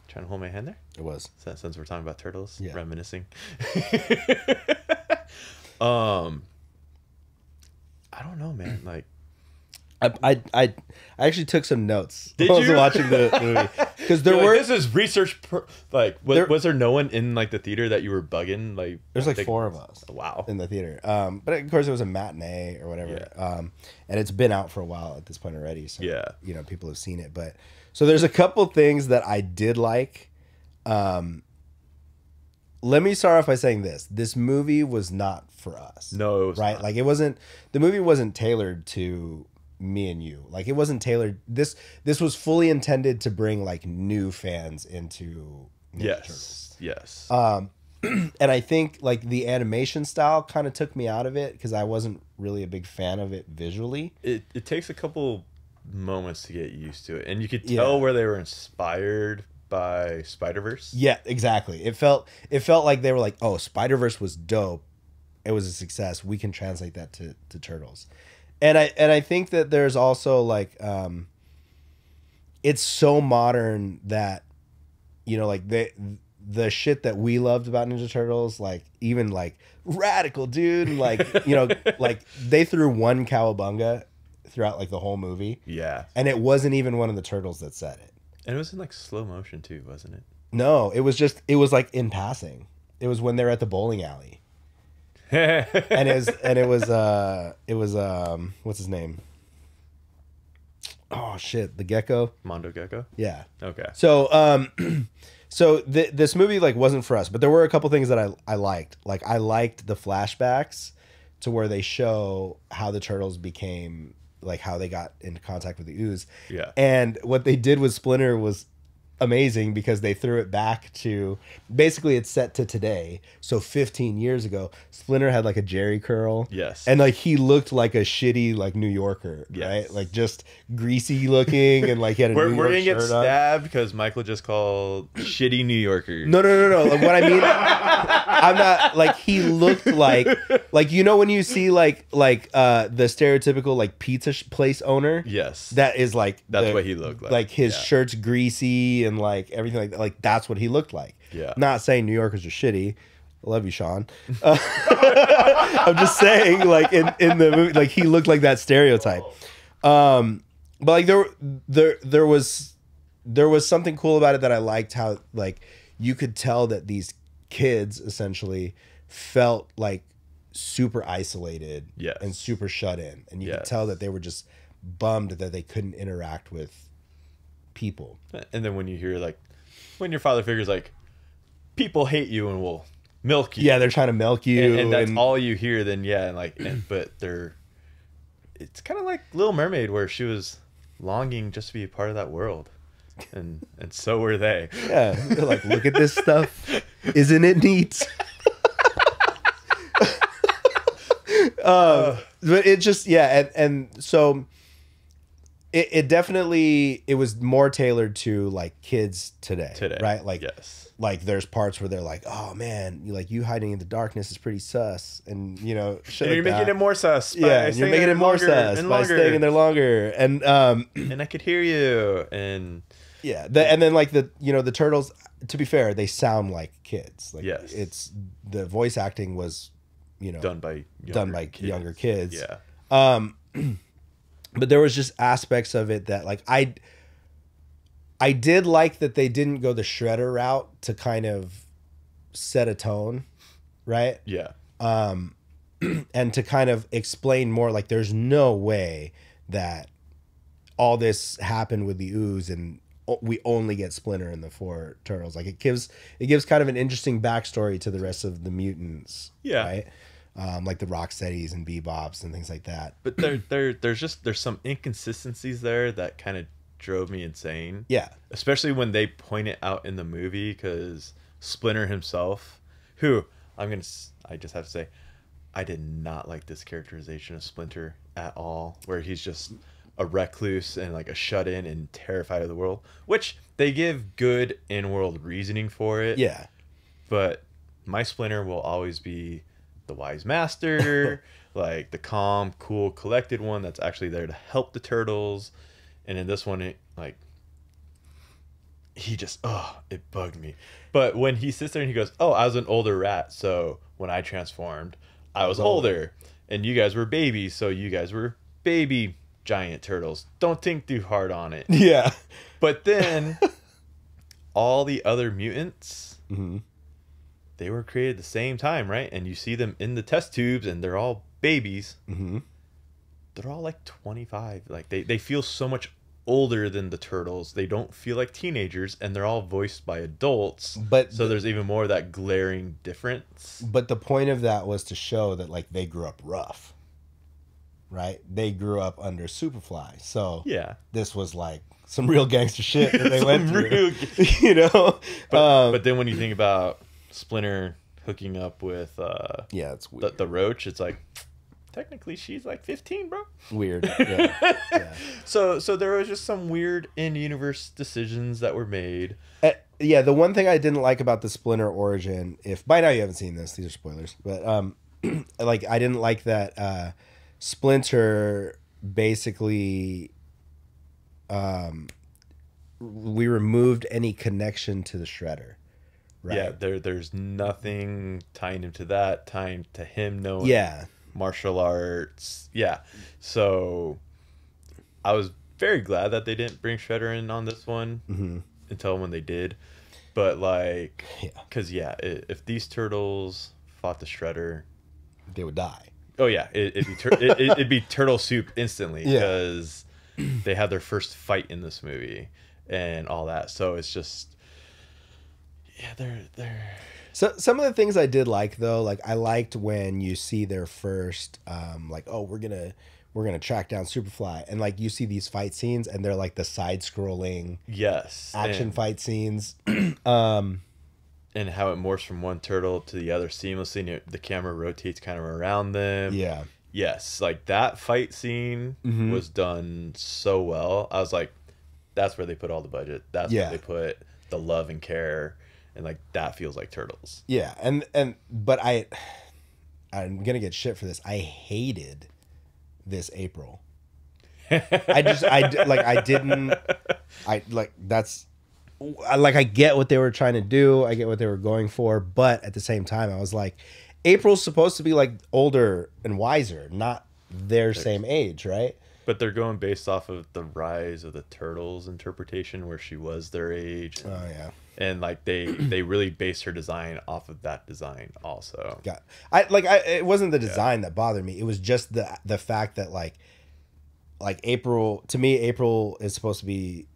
Speaker 2: trying to hold my hand there.
Speaker 1: It was
Speaker 2: Since we're talking about Turtles,
Speaker 1: yeah.
Speaker 2: Reminiscing. I don't know, man. Like,
Speaker 1: I actually took some notes
Speaker 2: Did
Speaker 1: while I was
Speaker 2: you?
Speaker 1: watching the movie because there
Speaker 2: like,
Speaker 1: were
Speaker 2: this is research. Was there no one in like the theater that you were bugging? Like,
Speaker 1: there's like 4 of us.
Speaker 2: Wow.
Speaker 1: In the theater. But of course it was a matinee or whatever.
Speaker 2: Yeah.
Speaker 1: And it's been out for a while at this point already. So
Speaker 2: Yeah.
Speaker 1: People have seen it. But so there's a couple things that I did like. let me start off by saying this movie was not for us.
Speaker 2: No, it was
Speaker 1: right.
Speaker 2: not.
Speaker 1: Like the movie wasn't tailored to me and you. Like it wasn't tailored. This was fully intended to bring like new fans into Ninja Turtles.
Speaker 2: Yes.
Speaker 1: And I think like the animation style kind of took me out of it because I wasn't really a big fan of it visually.
Speaker 2: It takes a couple moments to get used to it, and you could tell where they were inspired by Spider-Verse.
Speaker 1: Yeah, exactly. It felt like they were like, oh, Spider-Verse was dope. It was a success. We can translate that to Turtles. And I think that there's also like it's so modern that, you know, like the shit that we loved about Ninja Turtles, like even like radical dude, and like, you know, like they threw one cowabunga throughout like the whole movie.
Speaker 2: Yeah.
Speaker 1: And it wasn't even one of the turtles that said it.
Speaker 2: And it was in like slow motion too, wasn't it?
Speaker 1: No, it was like in passing. It was when they were at the bowling alley. and it was what's his name? Oh shit, the gecko.
Speaker 2: Mondo Gecko.
Speaker 1: Yeah.
Speaker 2: Okay.
Speaker 1: So so this movie like wasn't for us, but there were a couple things that I liked. Like I liked the flashbacks to where they show how the turtles became, like how they got into contact with the ooze.
Speaker 2: Yeah.
Speaker 1: And what they did with Splinter was amazing because they threw it back to, basically it's set to today. So 15 years ago, Splinter had like a Jerry curl.
Speaker 2: Yes.
Speaker 1: And like he looked like a shitty like New Yorker,
Speaker 2: Yes.
Speaker 1: right? Like just greasy looking, and like he had a New
Speaker 2: We're
Speaker 1: York
Speaker 2: gonna get
Speaker 1: shirt on.
Speaker 2: stabbed because Michael just called shitty New Yorker.
Speaker 1: No. Like, what I mean, I'm not like, he looked like you know when you see like the stereotypical like pizza place owner.
Speaker 2: Yes.
Speaker 1: That is like
Speaker 2: That's what he looked like.
Speaker 1: Like his
Speaker 2: Yeah.
Speaker 1: shirt's greasy and like everything like that. Like that's what he looked like.
Speaker 2: Yeah.
Speaker 1: Not saying New Yorkers are shitty. I love you, Sean. I'm just saying, like in the movie, like he looked like that stereotype. But like there was something cool about it that I liked, how like you could tell that these kids essentially felt like super isolated.
Speaker 2: Yes.
Speaker 1: And super shut in, and you could
Speaker 2: Yes.
Speaker 1: tell that they were just bummed that they couldn't interact with people.
Speaker 2: And then when you hear like, when your father figures like, people hate you and will milk you.
Speaker 1: Yeah, they're trying to milk you,
Speaker 2: And that's all you hear. Then yeah, and like, but it's kind of like Little Mermaid, where she was longing just to be a part of that world, and so were they.
Speaker 1: Yeah, they're like, look at this stuff, isn't it neat? But it just, yeah, and so it definitely, it was more tailored to like kids today, right? Like,
Speaker 2: yes.
Speaker 1: like there's parts where they're like, oh man, you hiding in the darkness is pretty sus, and you know, shit
Speaker 2: And you're
Speaker 1: like
Speaker 2: making
Speaker 1: that.
Speaker 2: it more sus.
Speaker 1: Yeah, and you're making it more sus by staying in there longer, and
Speaker 2: and I could hear you, and
Speaker 1: yeah, and then like the turtles. To be fair, they sound like kids. Like,
Speaker 2: yes,
Speaker 1: it's the voice acting was,
Speaker 2: done by
Speaker 1: younger kids.
Speaker 2: Yeah.
Speaker 1: But there was just aspects of it that like I did like that they didn't go the Shredder route to kind of set a tone, right?
Speaker 2: Yeah.
Speaker 1: And to kind of explain more, like there's no way that all this happened with the ooze and we only get Splinter and the four turtles. Like it gives kind of an interesting backstory to the rest of the mutants.
Speaker 2: Yeah.
Speaker 1: Right. Like the Rocksteadies and Bebops and things like that.
Speaker 2: But there's some inconsistencies there that kind of drove me insane.
Speaker 1: Yeah.
Speaker 2: Especially when they point it out in the movie, because Splinter himself, who I just have to say, I did not like this characterization of Splinter at all, where he's just a recluse and like a shut-in and terrified of the world, which they give good in-world reasoning for it.
Speaker 1: Yeah.
Speaker 2: But my Splinter will always be the wise master, like the calm, cool, collected one that's actually there to help the turtles. And in this one, he just, it bugged me. But when he sits there and he goes, oh, I was an older rat, so when I transformed, I was older. And you guys were babies, so you guys were baby giant turtles. Don't think too hard on it.
Speaker 1: Yeah.
Speaker 2: But then all the other mutants, they were created at the same time, right? And you see them in the test tubes and they're all babies. They're all like 25. Like they feel so much older than the Turtles. They don't feel like teenagers, and they're all voiced by adults.
Speaker 1: But
Speaker 2: so there's even more of that glaring difference.
Speaker 1: But the point of that was to show that like they grew up rough, right? They grew up under Superfly, so
Speaker 2: Yeah.
Speaker 1: this was like some real gangster shit that they went
Speaker 2: Some
Speaker 1: through.
Speaker 2: real
Speaker 1: You know,
Speaker 2: But then when you think about Splinter hooking up with
Speaker 1: yeah, it's weird.
Speaker 2: the Roach, it's like technically she's like 15, bro.
Speaker 1: Weird. Yeah. Yeah.
Speaker 2: So there was just some weird in-universe decisions that were made.
Speaker 1: Yeah, the one thing I didn't like about the Splinter origin, if by now you haven't seen this, these are spoilers, but like I didn't like that Splinter basically we removed any connection to the Shredder. Right.
Speaker 2: Yeah, there's nothing tying him to that, tying to him knowing
Speaker 1: Yeah.
Speaker 2: martial arts. Yeah. So I was very glad that they didn't bring Shredder in on this one until when they did. But like, because if these turtles fought the Shredder,
Speaker 1: They would die.
Speaker 2: oh yeah, it'd be turtle soup instantly
Speaker 1: Yeah.
Speaker 2: because they had their first fight in this movie and all that. So it's just, yeah, they're
Speaker 1: So some of the things I did like though, like I liked when you see their first, like, oh, we're gonna track down Superfly, and like you see these fight scenes, and they're like the side-scrolling
Speaker 2: yes
Speaker 1: action fight scenes.
Speaker 2: and how it morphs from one turtle to the other seamlessly, and the camera rotates kind of around them.
Speaker 1: Yeah,
Speaker 2: Yes, like that fight scene was done so well. I was like, that's where they put all the budget. That's where they put the love and care, and like that feels like Turtles.
Speaker 1: yeah, but I'm gonna get shit for this. I hated this April. I get what they were trying to do. I get what they were going for, but at the same time, I was like, April's supposed to be like older and wiser, not their same age, right?
Speaker 2: But they're going based off of the Rise of the Turtles interpretation, where she was their age.
Speaker 1: Oh yeah.
Speaker 2: And like they really based her design off of that design also.
Speaker 1: It wasn't the design that bothered me. It was just the fact that like April, to me, April is supposed to be,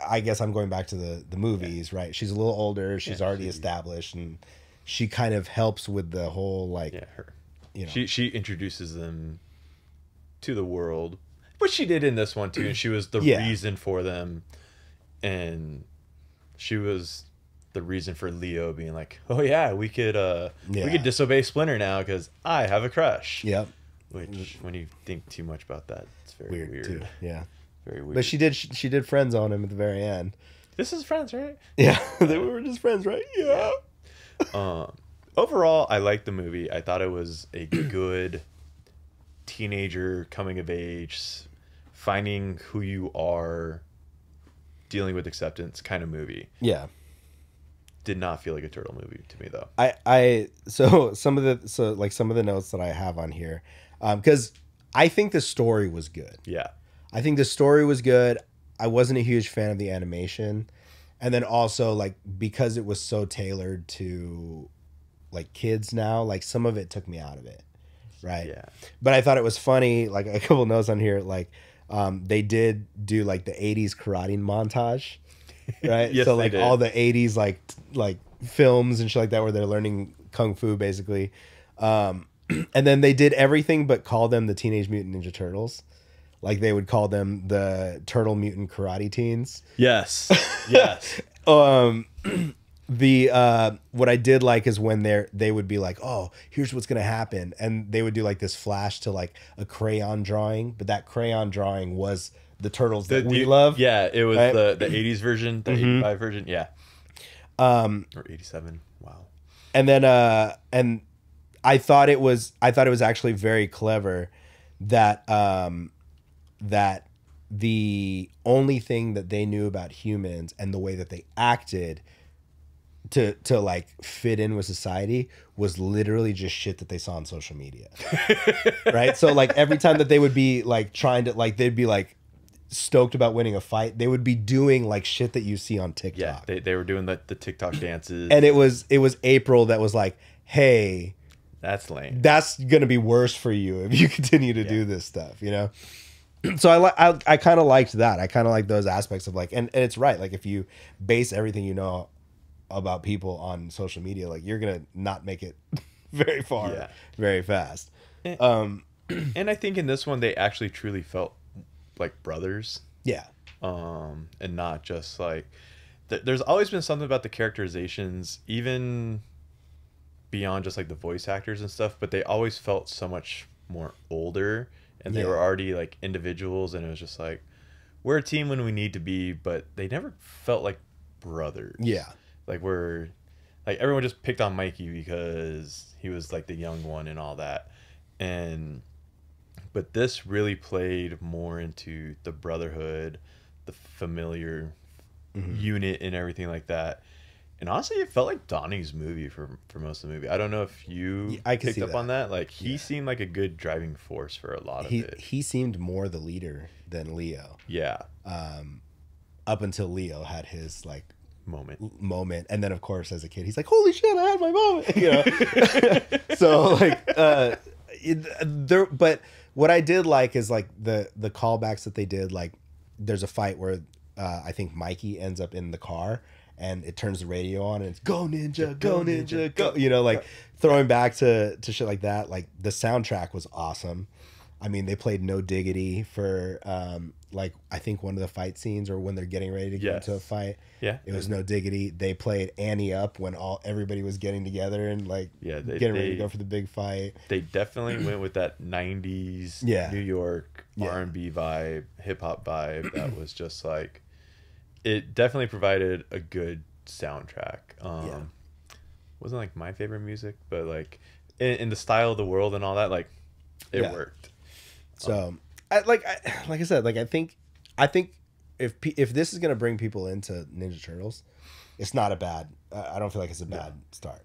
Speaker 1: I guess I'm going back to the movies, right? She's a little older, she's already established, and she kind of helps with the whole like
Speaker 2: her.
Speaker 1: You know.
Speaker 2: She introduces them to the world, which she did in this one too, and she was the reason for them, and she was the reason for Leo being like, oh yeah, we could disobey Splinter now because I have a crush.
Speaker 1: Yep.
Speaker 2: Which, when you think too much about that, it's very weird.
Speaker 1: too. Yeah.
Speaker 2: Very weird.
Speaker 1: But she did friends on him at the very end.
Speaker 2: This is friends, right?
Speaker 1: Yeah, they were just friends, right? Yeah.
Speaker 2: Overall, I liked the movie. I thought it was a good teenager coming of age, finding who you are, dealing with acceptance kind of movie.
Speaker 1: Yeah.
Speaker 2: Did not feel like a turtle movie to me though.
Speaker 1: Some of the notes that I have on here, because I think the story was good.
Speaker 2: Yeah.
Speaker 1: I think the story was good. I wasn't a huge fan of the animation. And then also like because it was so tailored to like kids now, like some of it took me out of it. Right.
Speaker 2: Yeah.
Speaker 1: But I thought it was funny, like a couple notes on here, like they did do like the 80s karate montage. Right.
Speaker 2: Yes,
Speaker 1: so like
Speaker 2: they did.
Speaker 1: all the 80s like films and shit like that where they're learning kung fu basically. And then they did everything but call them the Teenage Mutant Ninja Turtles. Like they would call them the Turtle Mutant Karate Teens.
Speaker 2: Yes. Yes.
Speaker 1: What I did like is when they would be like, oh, here's what's gonna happen, and they would do like this flash to like a crayon drawing, but that crayon drawing was the turtles that we love.
Speaker 2: Yeah, it was
Speaker 1: right?
Speaker 2: the 80s version, the 85 version. Yeah. Or 87. Wow.
Speaker 1: And then and I thought it was actually very clever that that the only thing that they knew about humans and the way that they acted to like fit in with society was literally just shit that they saw on social media. Right? So like every time that they would be like trying to like, they'd be like stoked about winning a fight, they would be doing like shit that you see on TikTok.
Speaker 2: Yeah, they were doing the TikTok dances.
Speaker 1: And it was April that was like, hey,
Speaker 2: that's lame.
Speaker 1: that's gonna be worse for you if you continue to do this stuff, you know? So I kind of liked that. I kind of like those aspects of like, and it's right. Like if you base everything you know about people on social media, like you're gonna not make it very far,
Speaker 2: Yeah.
Speaker 1: very fast.
Speaker 2: And I think in this one they actually truly felt like brothers,
Speaker 1: Yeah,
Speaker 2: and not just like there's always been something about the characterizations, even beyond just like the voice actors and stuff, but they always felt so much more older, and they
Speaker 1: Yeah.
Speaker 2: were already like individuals, and it was just like we're a team when we need to be, but they never felt like brothers.
Speaker 1: yeah,
Speaker 2: Like we're like everyone just picked on Mikey because he was like the young one and all that. And but this really played more into the brotherhood, the familiar unit and everything like that. And honestly, it felt like Donnie's movie for most of the movie. I don't know if you
Speaker 1: I can
Speaker 2: picked
Speaker 1: see
Speaker 2: up
Speaker 1: that.
Speaker 2: on that. Like he seemed like a good driving force for a lot of it.
Speaker 1: he seemed more the leader than Leo.
Speaker 2: Yeah.
Speaker 1: Up until Leo had his like
Speaker 2: Moment.
Speaker 1: and then of course as a kid he's like, holy shit, I had my moment, you know. So like but what I did like is like the callbacks that they did. Like there's a fight where I think Mikey ends up in the car and it turns the radio on and it's go ninja, go ninja, go, you know, like throwing back to shit like that. Like the soundtrack was awesome. I mean, they played No Diggity for like I think one of the fight scenes or when they're getting ready to get into a fight.
Speaker 2: Yeah.
Speaker 1: It was No Diggity. They played Annie Up when everybody was getting together and like getting ready to go for the big fight.
Speaker 2: They definitely went with that 90s New York R&B vibe, hip hop vibe that was just like it definitely provided a good soundtrack. Wasn't like my favorite music, but like in the style of the world and all that, like it worked.
Speaker 1: So, like I said, like I think if this is gonna bring people into Ninja Turtles, it's not a bad. I don't feel like it's a bad start.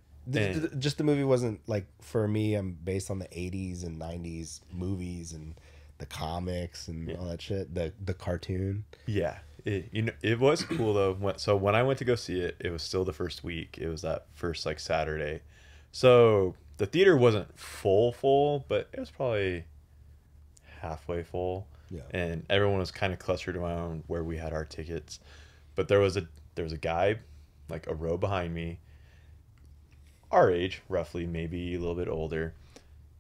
Speaker 1: Just the movie wasn't like for me. I'm based on the '80s and '90s movies and the comics and all that shit. The cartoon.
Speaker 2: Yeah, it was cool though. So when I went to go see it, it was still the first week. It was that first like Saturday, so the theater wasn't full, but it was probably halfway full. Yeah. And everyone was kind of clustered around where we had our tickets. But there was a guy like a row behind me, our age roughly, maybe a little bit older,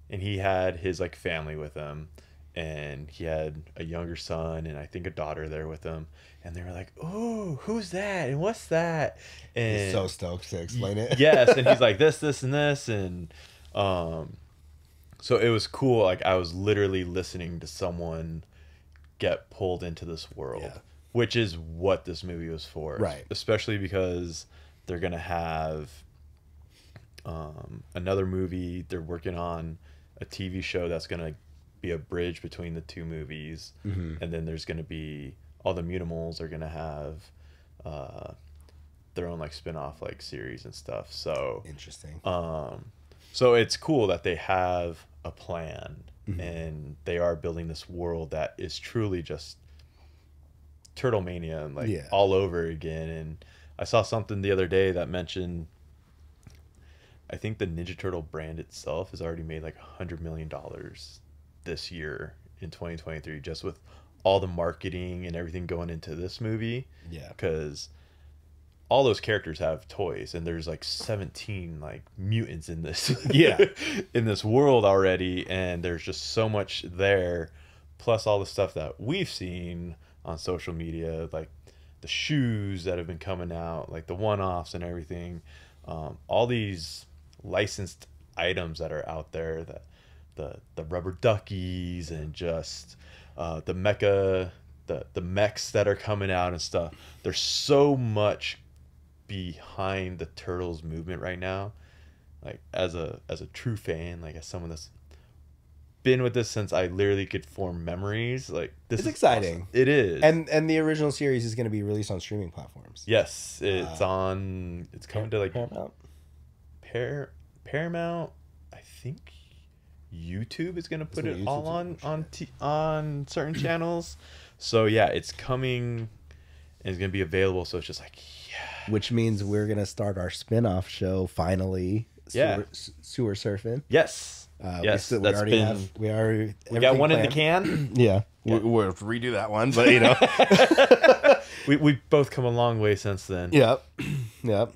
Speaker 2: and he had his like family with him, and he had a younger son and I think a daughter there with him, and they were like, "Oh, who's that? And what's that?" And
Speaker 1: he's so stoked to explain it.
Speaker 2: Yes, and he's like this and this, and so it was cool. Like I was literally listening to someone get pulled into this world, which is what this movie was for,
Speaker 1: right?
Speaker 2: Especially because they're gonna have another movie. They're working on a TV show that's gonna be a bridge between the two movies, and then there's gonna be all the Mutimals are gonna have their own like spin-off like series and stuff. So
Speaker 1: interesting.
Speaker 2: So it's cool that they have a plan and they are building this world that is truly just Turtle Mania and like all over again. And I saw something the other day that mentioned I think the Ninja Turtle brand itself has already made like $100 million this year in 2023 just with all the marketing and everything going into this movie. Yeah, because all those characters have toys and there's like 17 like mutants in this in this world already, and there's just so much there, plus all the stuff that we've seen on social media, like the shoes that have been coming out, like the one-offs and everything, all these licensed items that are out there, that the rubber duckies and just the mecha, the mechs that are coming out and stuff. There's so much behind the Turtles movement right now. Like as a true fan, like as someone that's been with this since I literally could form memories, like this is
Speaker 1: exciting.
Speaker 2: Awesome. It is.
Speaker 1: And the original series is going to be released on streaming platforms.
Speaker 2: Yes, it's it's coming to like Paramount. I think YouTube is going to put it all on certain channels. So yeah, it's coming and it's going to be available, so it's just like
Speaker 1: which means we're going to start our spin-off show finally. Sewer surfing.
Speaker 2: Yes. Yes,
Speaker 1: we
Speaker 2: that's
Speaker 1: already
Speaker 2: been-
Speaker 1: have. We already.
Speaker 2: We got one in the
Speaker 1: planned.
Speaker 2: can.
Speaker 1: Yeah, we'll have to redo that one, but you know.
Speaker 2: We both come a long way since then.
Speaker 1: Yep. Yep.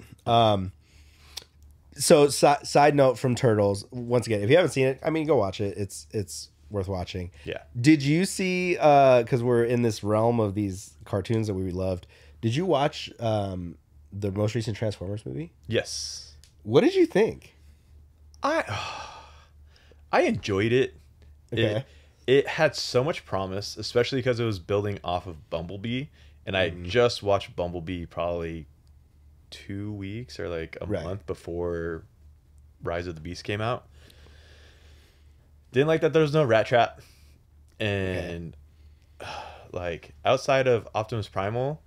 Speaker 1: So side note from Turtles, once again, if you haven't seen it, I mean, go watch it. It's worth watching.
Speaker 2: Yeah.
Speaker 1: Did you see, because we're in this realm of these cartoons that we loved, did you watch the most recent Transformers movie?
Speaker 2: Yes.
Speaker 1: What did you think?
Speaker 2: I enjoyed it.
Speaker 1: Okay.
Speaker 2: It had so much promise, especially because it was building off of Bumblebee, and I just watched Bumblebee probably 2 weeks or like a
Speaker 1: Right.
Speaker 2: month before Rise of the Beast came out. Didn't like that there was no Rat Trap, and like outside of Optimus Primal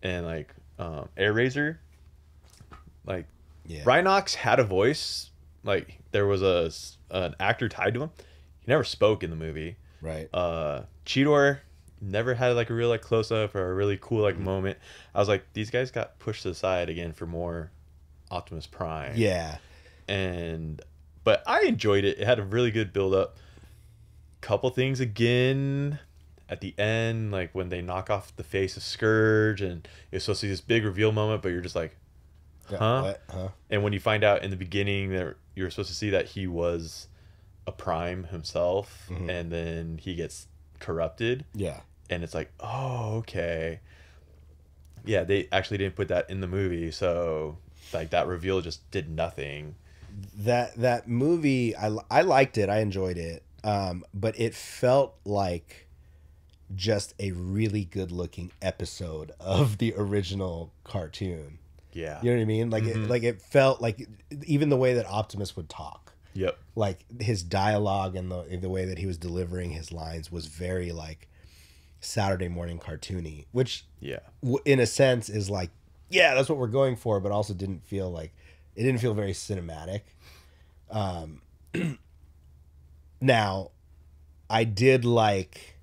Speaker 2: and like Air Razor, like
Speaker 1: Yeah.
Speaker 2: Rhinox had a voice. Like there was an actor tied to him. He never spoke in the movie.
Speaker 1: Right.
Speaker 2: Cheetor never had like a real like close up or a really cool like moment. I was like, these guys got pushed aside again for more Optimus Prime.
Speaker 1: Yeah.
Speaker 2: But I enjoyed it. It had a really good build up. Couple things again at the end, like when they knock off the face of Scourge, and it's supposed to be this big reveal moment, but you're just like, huh?
Speaker 1: What? Huh?
Speaker 2: And when you find out in the beginning that you're supposed to see that he was a Prime himself, and then he gets corrupted,
Speaker 1: Yeah.
Speaker 2: and it's like, oh, okay. Yeah, they actually didn't put that in the movie, so like that reveal just did nothing.
Speaker 1: That movie, I liked it. I enjoyed it. But it felt like just a really good looking episode of the original cartoon.
Speaker 2: Yeah.
Speaker 1: You know what I mean? Like it felt like even the way that Optimus would talk,
Speaker 2: Yep.
Speaker 1: like his dialogue and the way that he was delivering his lines was very like Saturday morning cartoony, which
Speaker 2: Yeah.
Speaker 1: in a sense is like, yeah, that's what we're going for, but also didn't feel very cinematic. Now, I did like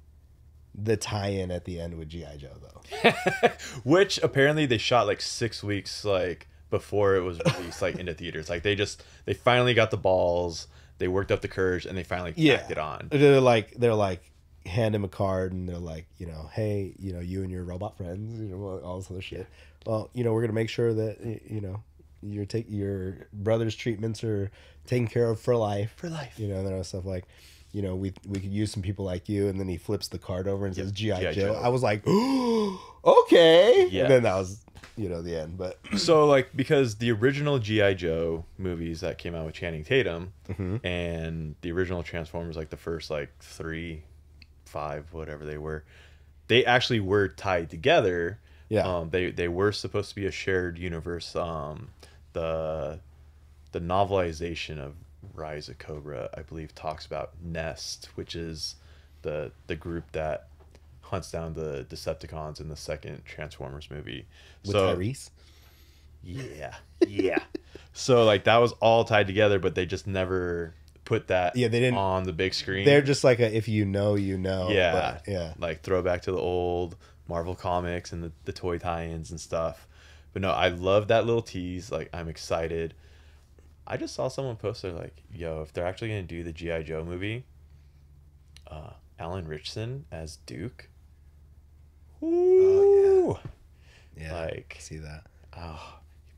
Speaker 1: the tie-in at the end with G.I. Joe though.
Speaker 2: Which apparently they shot like 6 weeks like before it was released like into theaters. Like they finally got the balls, they worked up the courage, and they finally tacked it on.
Speaker 1: They're like hand him a card and they're like, you know, hey, you know, you and your robot friends, you know, all this other shit. Well, you know, we're gonna make sure that you know your brother's treatments are taken care of for life.
Speaker 2: For life.
Speaker 1: You know, and then stuff like, you know, we could use some people like you, and then he flips the card over and says G.I.
Speaker 2: G.I.
Speaker 1: Joe.
Speaker 2: Joe.
Speaker 1: I was like, okay.
Speaker 2: Yeah.
Speaker 1: And then that was, you know, the end. But
Speaker 2: So like because the original G.I. Joe movies that came out with Channing Tatum and the original Transformers, like the first like 3, 5, whatever they were, they actually were tied together.
Speaker 1: Yeah.
Speaker 2: They were supposed to be a shared universe. The novelization of Rise of Cobra, I believe, talks about Nest, which is the group that hunts down the Decepticons in the second Transformers movie.
Speaker 1: with Tyrese.
Speaker 2: Yeah. So like that was all tied together, but they just never put that
Speaker 1: Yeah, they didn't-
Speaker 2: on the big screen.
Speaker 1: They're just like a if you know, you know.
Speaker 2: Yeah.
Speaker 1: But, yeah.
Speaker 2: Like throwback to the old Marvel comics and the toy tie-ins and stuff. But no, I love that little tease. Like I'm excited. I just saw someone post there like, yo, if they're actually gonna do the G.I. Joe movie, Alan Ritchson as Duke. Ooh.
Speaker 1: Yeah.
Speaker 2: Like
Speaker 1: See that.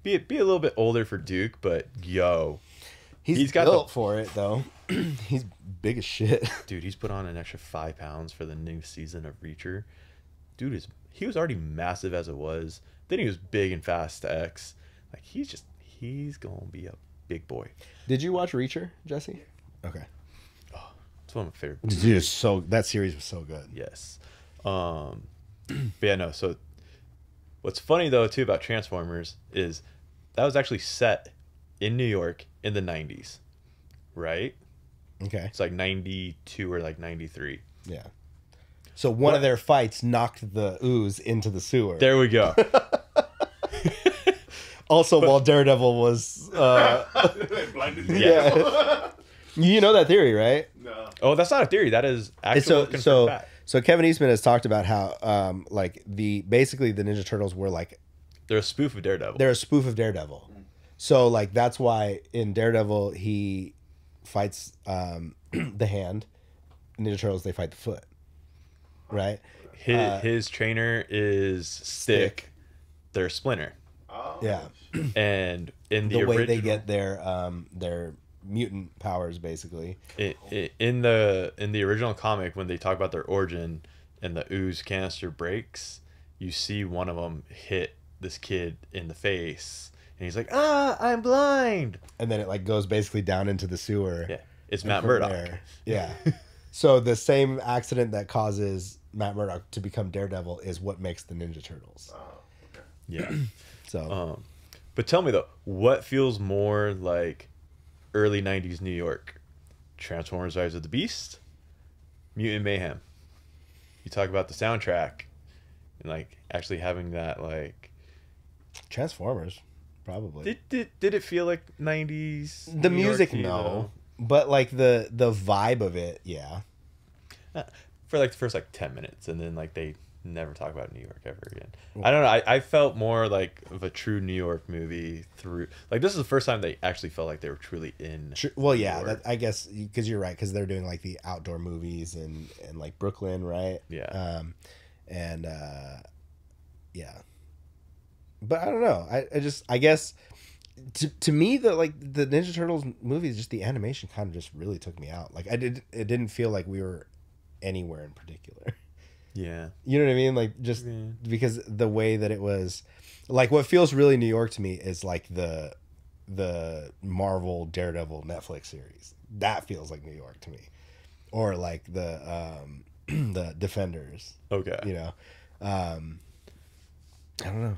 Speaker 2: be a little bit older for Duke, but yo,
Speaker 1: He's
Speaker 2: got
Speaker 1: built
Speaker 2: the-
Speaker 1: for it though. He's big as shit.
Speaker 2: dude, he's put on an extra 5 pounds for the new season of Reacher. Dude he was already massive as it was. Then he was big and fast to X. Like he's gonna be a big boy.
Speaker 1: Did you watch Reacher, Jesse? Okay.
Speaker 2: It's one of my favorite.
Speaker 1: Dude, that series was so good.
Speaker 2: Yes. But yeah, no. So what's funny though too about Transformers is that was actually set in New York in the 90s, right?
Speaker 1: Okay.
Speaker 2: It's like 92 or like 93.
Speaker 1: Yeah. So one of their fights knocked the ooze into the sewer.
Speaker 2: There we go.
Speaker 1: Also, while Daredevil was,
Speaker 2: Yeah.
Speaker 1: you know that theory, right?
Speaker 7: No.
Speaker 2: Oh, that's not a theory. That is actual confirmed fact.
Speaker 1: So Kevin Eastman has talked about how, like basically the Ninja Turtles were like
Speaker 2: They're a spoof of Daredevil.
Speaker 1: they're a spoof of Daredevil. So like that's why in Daredevil he fights the hand. Ninja Turtles, they fight the foot. Right?
Speaker 2: His trainer is Stick. They're Splinter.
Speaker 7: Oh.
Speaker 1: Yeah.
Speaker 2: And in
Speaker 1: The
Speaker 2: the
Speaker 1: way
Speaker 2: original,
Speaker 1: they get their mutant powers, basically.
Speaker 2: in the original comic, when they talk about their origin and the ooze canister breaks, you see one of them hit this kid in the face, and he's like, I'm blind.
Speaker 1: And then it like goes basically down into the sewer.
Speaker 2: Yeah, it's
Speaker 1: And
Speaker 2: Matt
Speaker 1: from
Speaker 2: Murdock.
Speaker 1: there- Yeah. So the same accident that causes Matt Murdock to become Daredevil is what makes the Ninja Turtles.
Speaker 2: Yeah.
Speaker 1: So
Speaker 2: But tell me though, what feels more like early 90s New York? Transformers Rise of the Beast? Mutant Mayhem? You talk about the soundtrack and like actually having that like
Speaker 1: Transformers, probably.
Speaker 2: did it feel like 90s
Speaker 1: The
Speaker 2: New York
Speaker 1: music,
Speaker 2: to you,
Speaker 1: no. But like the vibe of it, yeah.
Speaker 2: though? For like the first like 10 minutes, and then like they never talk about New York ever again. I don't know. I felt more like of a true New York movie through like this is the first time they actually felt like they were truly in.
Speaker 1: Well,
Speaker 2: New
Speaker 1: yeah,
Speaker 2: York.
Speaker 1: I guess because you're right, because they're doing like the outdoor movies and like Brooklyn, right?
Speaker 2: Yeah.
Speaker 1: Yeah. But I don't know. I guess to me the Ninja Turtles movies, just the animation kind of just really took me out. Like it didn't feel like we were anywhere in particular.
Speaker 2: Yeah.
Speaker 1: You know what I mean? Like just
Speaker 2: Yeah.
Speaker 1: because the way that it was, like what feels really New York to me is like the Marvel Daredevil Netflix series. That feels like New York to me, or like the the Defenders.
Speaker 2: Okay.
Speaker 1: You know, I don't know.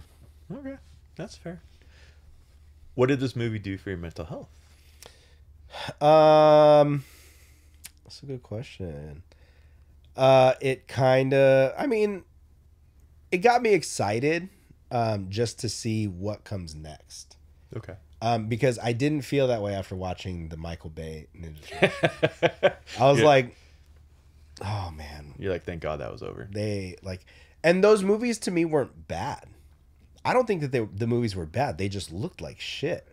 Speaker 2: Okay. That's fair. What did this movie do for your mental health?
Speaker 1: That's a good question. It kind of, I mean, it got me excited just to see what comes next.
Speaker 2: Okay.
Speaker 1: Because I didn't feel that way after watching the Michael Bay Ninja Turtles. I was
Speaker 2: Yeah.
Speaker 1: like, oh man,
Speaker 2: You're like, thank God that was over.
Speaker 1: they like, and those movies to me weren't bad. I don't think that the movies were bad. They just looked like shit.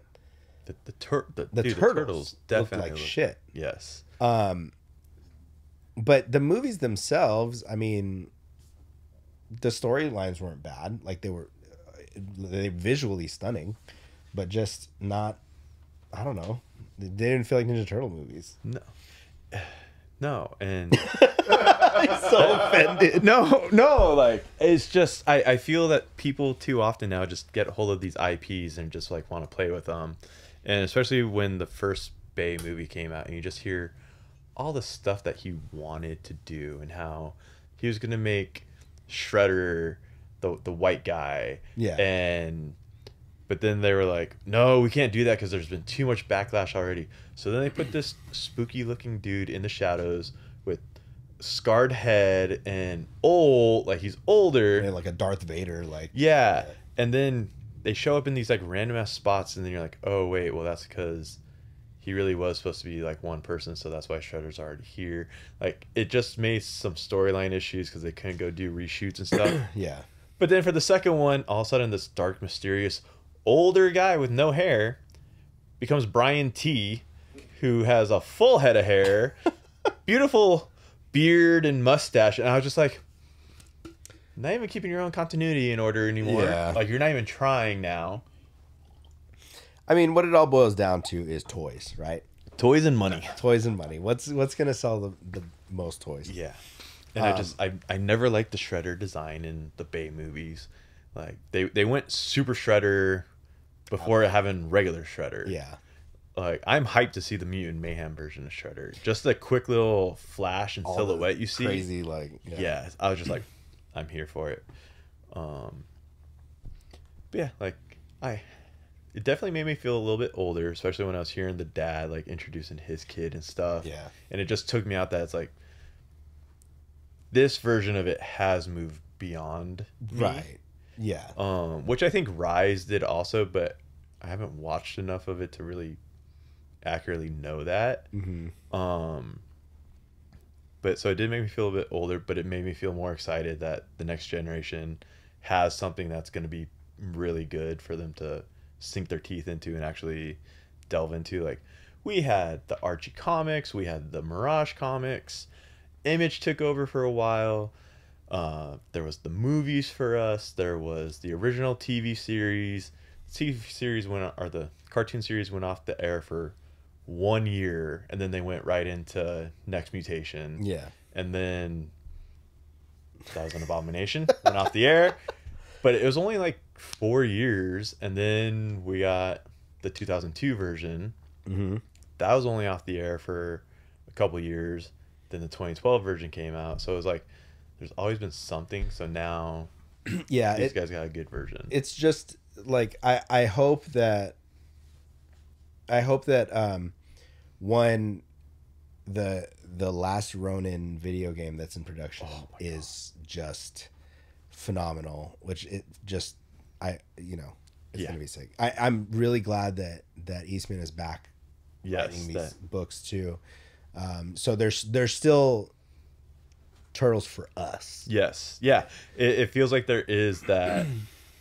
Speaker 2: The
Speaker 1: Turtles looked
Speaker 2: definitely
Speaker 1: like shit.
Speaker 2: Yes.
Speaker 1: But the movies themselves, I mean, the storylines weren't bad. Like they visually stunning, but just not. I don't know. They didn't feel like Ninja Turtle movies.
Speaker 2: No, and
Speaker 1: So offended.
Speaker 2: no, like it's just I feel that people too often now just get a hold of these IPs and just like want to play with them, and especially when the first Bay movie came out and you just hear all the stuff that he wanted to do and how he was gonna make Shredder the white guy,
Speaker 1: Yeah.
Speaker 2: but then they were like, no, we can't do that because there's been too much backlash already. So then they put this spooky looking dude in the shadows with scarred head and old, like he's older.
Speaker 1: And like a Darth Vader, like
Speaker 2: Yeah. And then they show up in these like random ass spots, and then you're like, oh, wait, well, that's because he really was supposed to be like one person. So that's why Shredder's already here. Like it just made some storyline issues because they couldn't go do reshoots and stuff.
Speaker 1: yeah.
Speaker 2: But then for the second one, all of a sudden, this dark, mysterious, older guy with no hair becomes Brian T, who has a full head of hair, beautiful beard and mustache. And I was just like, not even keeping your own continuity in order anymore.
Speaker 1: Yeah.
Speaker 2: Like, you're not even trying now.
Speaker 1: I mean, what it all boils down to is toys, right?
Speaker 2: Toys and money.
Speaker 1: Toys and money. What's gonna sell the most toys?
Speaker 2: Yeah. And I never liked the Shredder design in the Bay movies. Like, they went Super Shredder before having regular Shredder.
Speaker 1: Yeah.
Speaker 2: Like, I'm hyped to see the Mutant Mayhem version of Shredder. Just the quick little flash and
Speaker 1: All
Speaker 2: silhouette
Speaker 1: the
Speaker 2: you see.
Speaker 1: crazy, like
Speaker 2: Yeah, I was just like, I'm here for it. But yeah, like it definitely made me feel a little bit older, especially when I was hearing the dad like introducing his kid and stuff.
Speaker 1: Yeah.
Speaker 2: And it just took me out that it's like this version of it has moved beyond me.
Speaker 1: Right. Yeah.
Speaker 2: Which I think Rise did also, but I haven't watched enough of it to really accurately know that.
Speaker 1: Mm-hmm.
Speaker 2: But so it did make me feel a bit older, but it made me feel more excited that the next generation has something that's going to be really good for them to sink their teeth into and actually delve into. Like, we had the Archie comics, we had the Mirage comics. Image took over for a while. There was the movies for us. There was the original TV series. TV series the cartoon series went off the air for 1 year, and then they went right into Next Mutation.
Speaker 1: Yeah.
Speaker 2: And then that was an abomination. Went off the air. But it was only like 4 years, and then we got the 2002 version.
Speaker 1: Mm-hmm.
Speaker 2: That was only off the air for a couple years. Then the 2012 version came out. So it was like, there's always been something. So now
Speaker 1: Yeah,
Speaker 2: these guys got a good version.
Speaker 1: It's just like I hope that one, the last Ronin video game that's in production is just phenomenal, which it just it's gonna be sick. I'm really glad that Eastman is back writing these books too. So there's still Turtles for us.
Speaker 2: Yes. Yeah. It feels like there is that,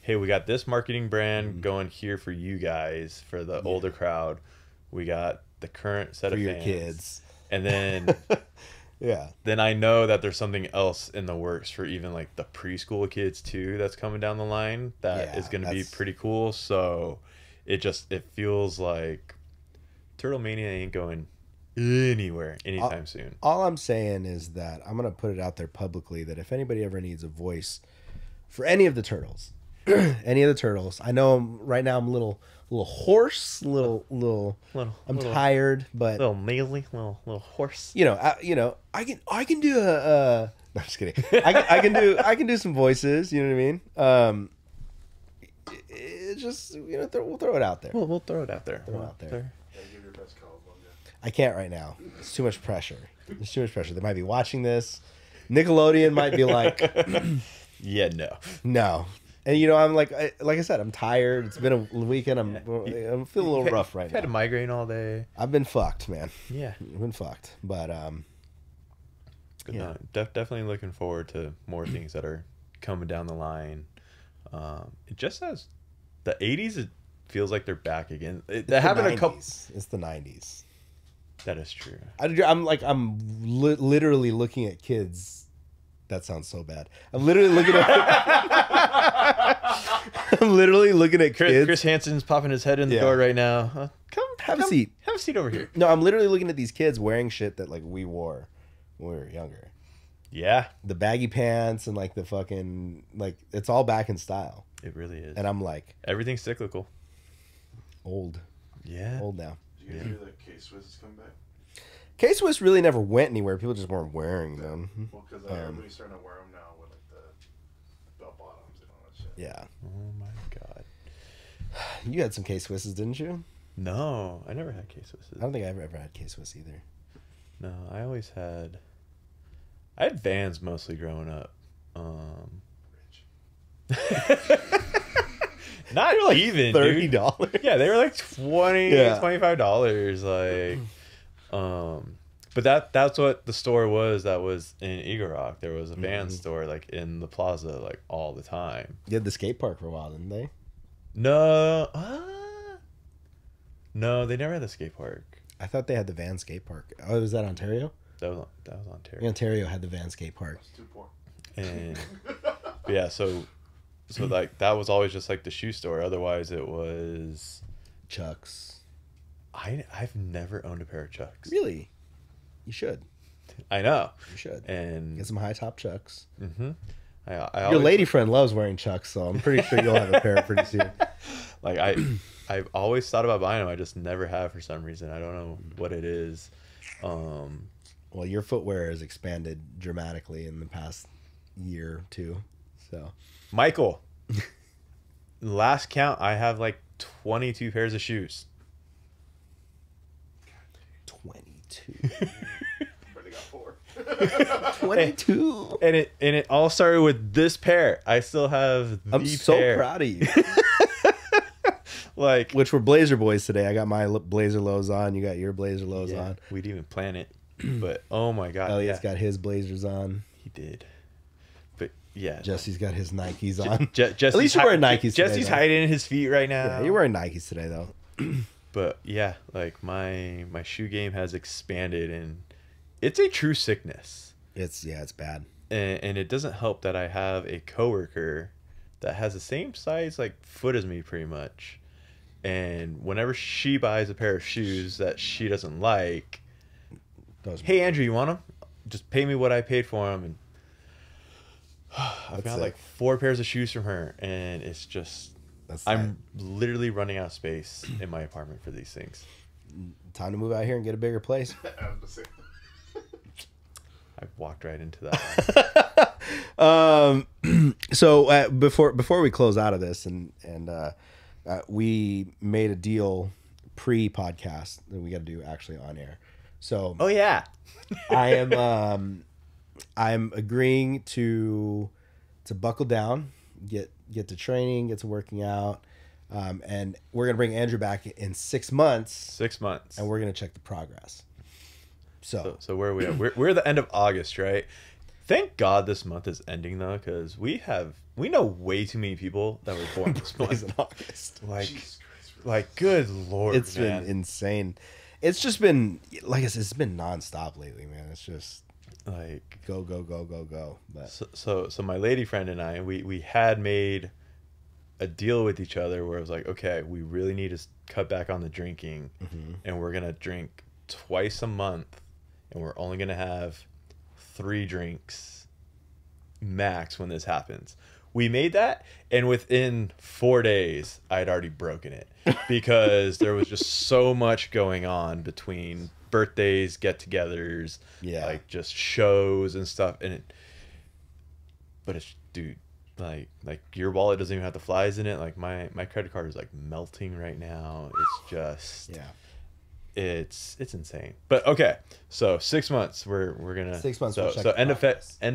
Speaker 2: hey, we got this marketing brand going here for you guys, for the older crowd. We got the current set
Speaker 1: For
Speaker 2: of
Speaker 1: your
Speaker 2: fans.
Speaker 1: kids.
Speaker 2: And then then I know that there's something else in the works for even like the preschool kids too that's coming down the line that is going to be pretty cool. So it feels like Turtle Mania ain't going anywhere anytime soon.
Speaker 1: All I'm saying is that I'm gonna put it out there publicly that if anybody ever needs a voice for any of the Turtles, I know right now I'm a little hoarse, little I'm tired, but
Speaker 2: little mealy, little hoarse.
Speaker 1: I can do a. No, I'm just kidding. I can do some voices. You know what I mean? It's just we'll throw it out there.
Speaker 2: We'll throw it out there.
Speaker 1: Throw it out there.
Speaker 7: Yeah, give your best call one day.
Speaker 1: I can't right now. It's too much pressure. There's too much pressure. They might be watching this. Nickelodeon might be like,
Speaker 2: yeah,
Speaker 1: no. And I'm like I said, I'm tired. It's been a weekend. I'm feeling a little rough right now.
Speaker 2: Had a migraine all day.
Speaker 1: I've been fucked, man.
Speaker 2: Yeah,
Speaker 1: I've been fucked. But
Speaker 2: definitely looking forward to more things that are coming down the line. It just has the 80s. It feels like they're back again. They having a couple.
Speaker 1: It's the 90s.
Speaker 2: That is true.
Speaker 1: I'm literally looking at kids. That sounds so bad. I'm literally looking at. kids.
Speaker 2: Chris Hansen's popping his head in the door right now. Come
Speaker 1: have a seat.
Speaker 2: Have a seat over here.
Speaker 1: No, I'm literally looking at these kids wearing shit that like we wore when we were younger.
Speaker 2: Yeah,
Speaker 1: the baggy pants and like the fucking like it's all back in style.
Speaker 2: It really is.
Speaker 1: And I'm like,
Speaker 2: everything's cyclical.
Speaker 1: Old.
Speaker 2: Yeah.
Speaker 1: Old now.
Speaker 7: Did you guys hear that K-Swiss is coming back?
Speaker 1: K-Swiss really never went anywhere. People just weren't wearing them.
Speaker 7: Well, because everybody's starting to wear them now with like the bell bottoms and all that shit.
Speaker 1: Yeah.
Speaker 2: Oh my god.
Speaker 1: You had some K-Swisses, didn't you?
Speaker 2: No, I never had K-Swisses.
Speaker 1: I don't think I ever had K-Swiss either.
Speaker 2: No, I had Vans mostly growing up. Not really even
Speaker 1: $30.
Speaker 2: Yeah, they were like $25. Like, but that's what the store was. That was in Eagle Rock. There was a Vans store like in the plaza like all the time.
Speaker 1: You had the skate park for a while, didn't they?
Speaker 2: No, they never had the skate park.
Speaker 1: I thought they had the Van skate park. Oh, was that Ontario?
Speaker 2: That was Ontario.
Speaker 1: Ontario had the Van skate park.
Speaker 7: It's too poor.
Speaker 2: And yeah, so like that was always just like the shoe store. Otherwise, it was
Speaker 1: Chucks.
Speaker 2: I've never owned a pair of Chucks.
Speaker 1: Really? You should.
Speaker 2: I know.
Speaker 1: You should.
Speaker 2: And
Speaker 1: get some high top Chucks.
Speaker 2: Mm-hmm.
Speaker 1: Your lady friend loves wearing Chucks, so I'm pretty sure you'll have a pair pretty soon.
Speaker 2: Like I've always thought about buying them. I just never have for some reason. I don't know what it is.
Speaker 1: Well, your footwear has expanded dramatically in the past year or two. So,
Speaker 2: Michael, last count, I have like 22 pairs of shoes.
Speaker 1: 22.
Speaker 7: Already got 4.
Speaker 1: 22.
Speaker 2: And it all started with this pair. I still have the
Speaker 1: I'm so
Speaker 2: pair.
Speaker 1: proud of you.
Speaker 2: Like,
Speaker 1: which were Blazer Boys today. I got my Blazer Lows on. You got your Blazer Lows on.
Speaker 2: We didn't even plan it. But oh my god.
Speaker 1: Elliot's got his Blazers on.
Speaker 2: He did. But yeah.
Speaker 1: Jesse's got his Nikes on.
Speaker 2: Jesse's
Speaker 1: at least you're wearing Nikes today.
Speaker 2: Jesse's hiding his feet right now.
Speaker 1: Yeah, you're wearing Nikes today though.
Speaker 2: But yeah, like my shoe game has expanded, and it's a true sickness.
Speaker 1: It's bad.
Speaker 2: And it doesn't help that I have a coworker that has the same size like foot as me pretty much. And whenever she buys a pair of shoes that she doesn't like, hey Andrew, you want them? Just pay me what I paid for them. And I've got like 4 pairs of shoes from her, and it's just I'm literally running out of space in my apartment for these things.
Speaker 1: Time to move out here and get a bigger place.
Speaker 2: I walked right into that.
Speaker 1: So before we close out of this, and we made a deal pre-podcast that we got to do actually on air. So
Speaker 2: Oh yeah,
Speaker 1: I'm agreeing to buckle down, get to training, get to working out, and we're gonna bring Andrew back in 6 months.
Speaker 2: 6 months,
Speaker 1: and we're gonna check the progress. So
Speaker 2: where are we at? We're at the end of August, right? Thank God this month is ending though, because we know way too many people that were born this month
Speaker 1: in August.
Speaker 2: Like good Lord,
Speaker 1: it's been insane. It's just been, like I said, it's been nonstop lately, man. It's just
Speaker 2: like
Speaker 1: go. But
Speaker 2: so my lady friend and I, we had made a deal with each other where it was like, okay, we really need to cut back on the drinking, and we're gonna drink twice a month, and we're only gonna have 3 drinks max when this happens. We made that, and within 4 days, I'd already broken it because there was just so much going on between birthdays, get-togethers, like just shows and stuff. But it's, dude, like your wallet doesn't even have the flies in it. Like my credit card is like melting right now. It's just it's insane. But okay, so 6 months we're gonna
Speaker 1: 6 months.
Speaker 2: So end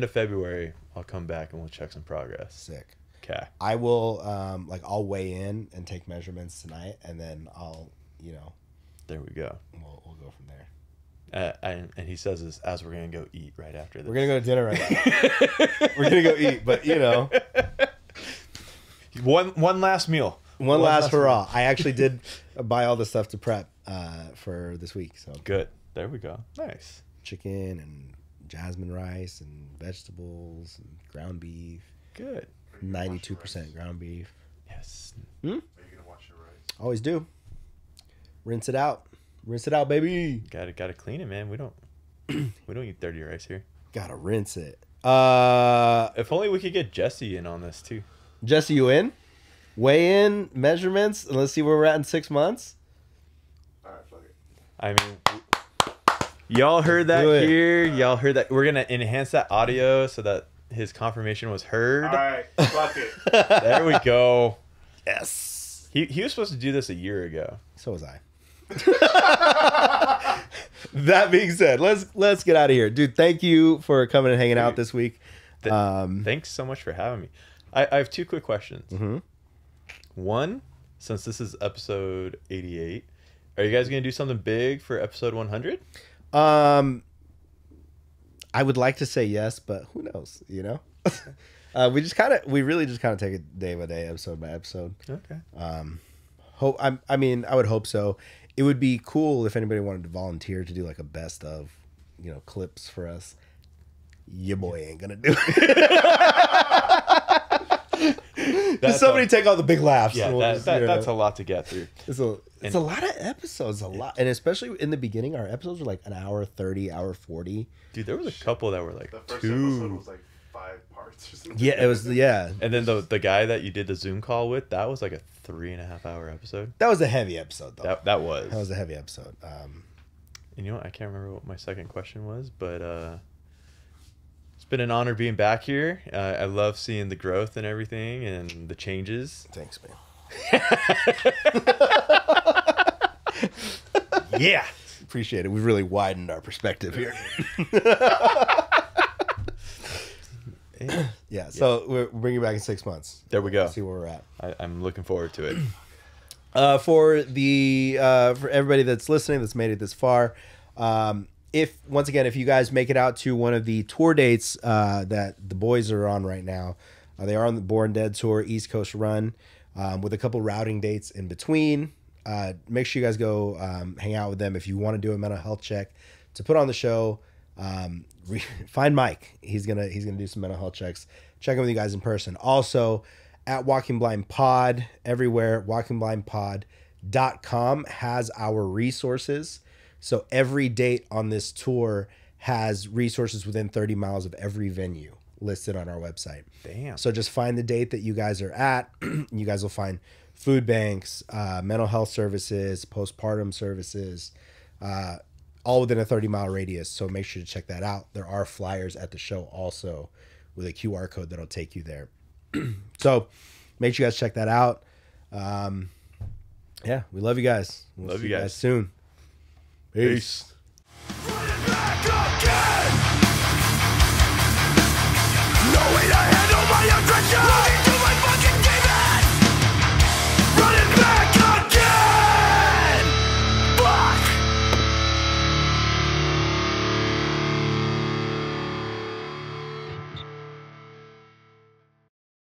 Speaker 2: of February I'll come back and we'll check some progress.
Speaker 1: Sick.
Speaker 2: Okay.
Speaker 1: I will I'll weigh in and take measurements tonight, and then I'll
Speaker 2: there we go.
Speaker 1: We'll go from there.
Speaker 2: And he says this as we're gonna go eat right after this.
Speaker 1: We're gonna go to dinner right now. We're gonna go eat, but
Speaker 2: one last meal.
Speaker 1: One last hurrah. I actually did buy all the stuff to prep for this week. So
Speaker 2: good. There we go. Nice.
Speaker 1: Chicken and jasmine rice and vegetables and ground beef.
Speaker 2: Good.
Speaker 1: 92% ground beef.
Speaker 2: Yes.
Speaker 5: Are you gonna wash your rice?
Speaker 1: Always do. Rinse it out, baby.
Speaker 2: Gotta clean it, man. We don't eat dirty rice here.
Speaker 1: Gotta rinse it.
Speaker 2: If only we could get Jesse in on this too.
Speaker 1: Jesse, you in? Weigh in, measurements, and let's see where we're at in 6 months.
Speaker 5: All right, fuck it.
Speaker 2: I mean, y'all heard that here. Y'all heard that. We're gonna enhance that audio so that his confirmation was heard.
Speaker 5: All right, fuck it.
Speaker 2: There we go.
Speaker 1: Yes.
Speaker 2: He was supposed to do this a year ago.
Speaker 1: So was I. That being said, let's get out of here, dude. Thank you for coming and hanging out this week.
Speaker 2: Thanks so much for having me. I have 2 quick questions.
Speaker 1: Mm-hmm.
Speaker 2: One, since this is episode 88, are you guys gonna do something big for episode 100?
Speaker 1: I would like to say yes, but who knows? We really just kind of take it day by day, episode by episode.
Speaker 2: Okay.
Speaker 1: I would hope so. It would be cool if anybody wanted to volunteer to do like a best of, clips for us. Your boy ain't gonna do it. Just somebody take all the big laughs.
Speaker 2: Yeah, that's a lot to get through.
Speaker 1: It's a lot of episodes, and especially in the beginning, our epissodes were like an hour 30, hour 40.
Speaker 2: Dude, there was a couple that were like
Speaker 5: The first
Speaker 2: 2.
Speaker 5: episode was like 5 parts or something.
Speaker 1: Yeah, it was. Yeah,
Speaker 2: And then the guy that you did the Zoom call with, that was like a 3.5 hour episode.
Speaker 1: that was a heavy episode, though.
Speaker 2: That was.
Speaker 1: That was a heavy episode.
Speaker 2: And you know what? I can't remember what my second question was, but it's been an honor being back here. I love seeing the growth and everything and the changes.
Speaker 1: Thanks, man.
Speaker 2: Yeah.
Speaker 1: Appreciate it. We've really widened our perspective here. Yeah, so we'll bring you back in 6 months.
Speaker 2: There we go.
Speaker 1: See where we're at.
Speaker 2: I'm looking forward to it.
Speaker 1: For everybody that's listening, that's made it this far, if you guys make it out to one of the tour dates that the boys are on right now, they are on the Born Dead tour, East Coast run, with a couple routing dates in between. Make sure you guys go hang out with them if you want to do a mental health check to put on the show. Find Mike. He's gonna do some mental health checks. Check in with you guys in person. Also, at Walking Blind Pod everywhere. WalkingBlindPod.com has our resources. So every date on this tour has resources within 30 miles of every venue listed on our website.
Speaker 2: Damn.
Speaker 1: So just find the date that you guys are at. You guys will find food banks, mental health services, postpartum services, all within a 30-mile radius. So make sure to check that out. There are flyers at the show also with a QR code that'll take you there. So make sure you guys check that out. Yeah, we love you guys. We'll
Speaker 2: Love
Speaker 1: see
Speaker 2: you guys.
Speaker 1: soon. Peace.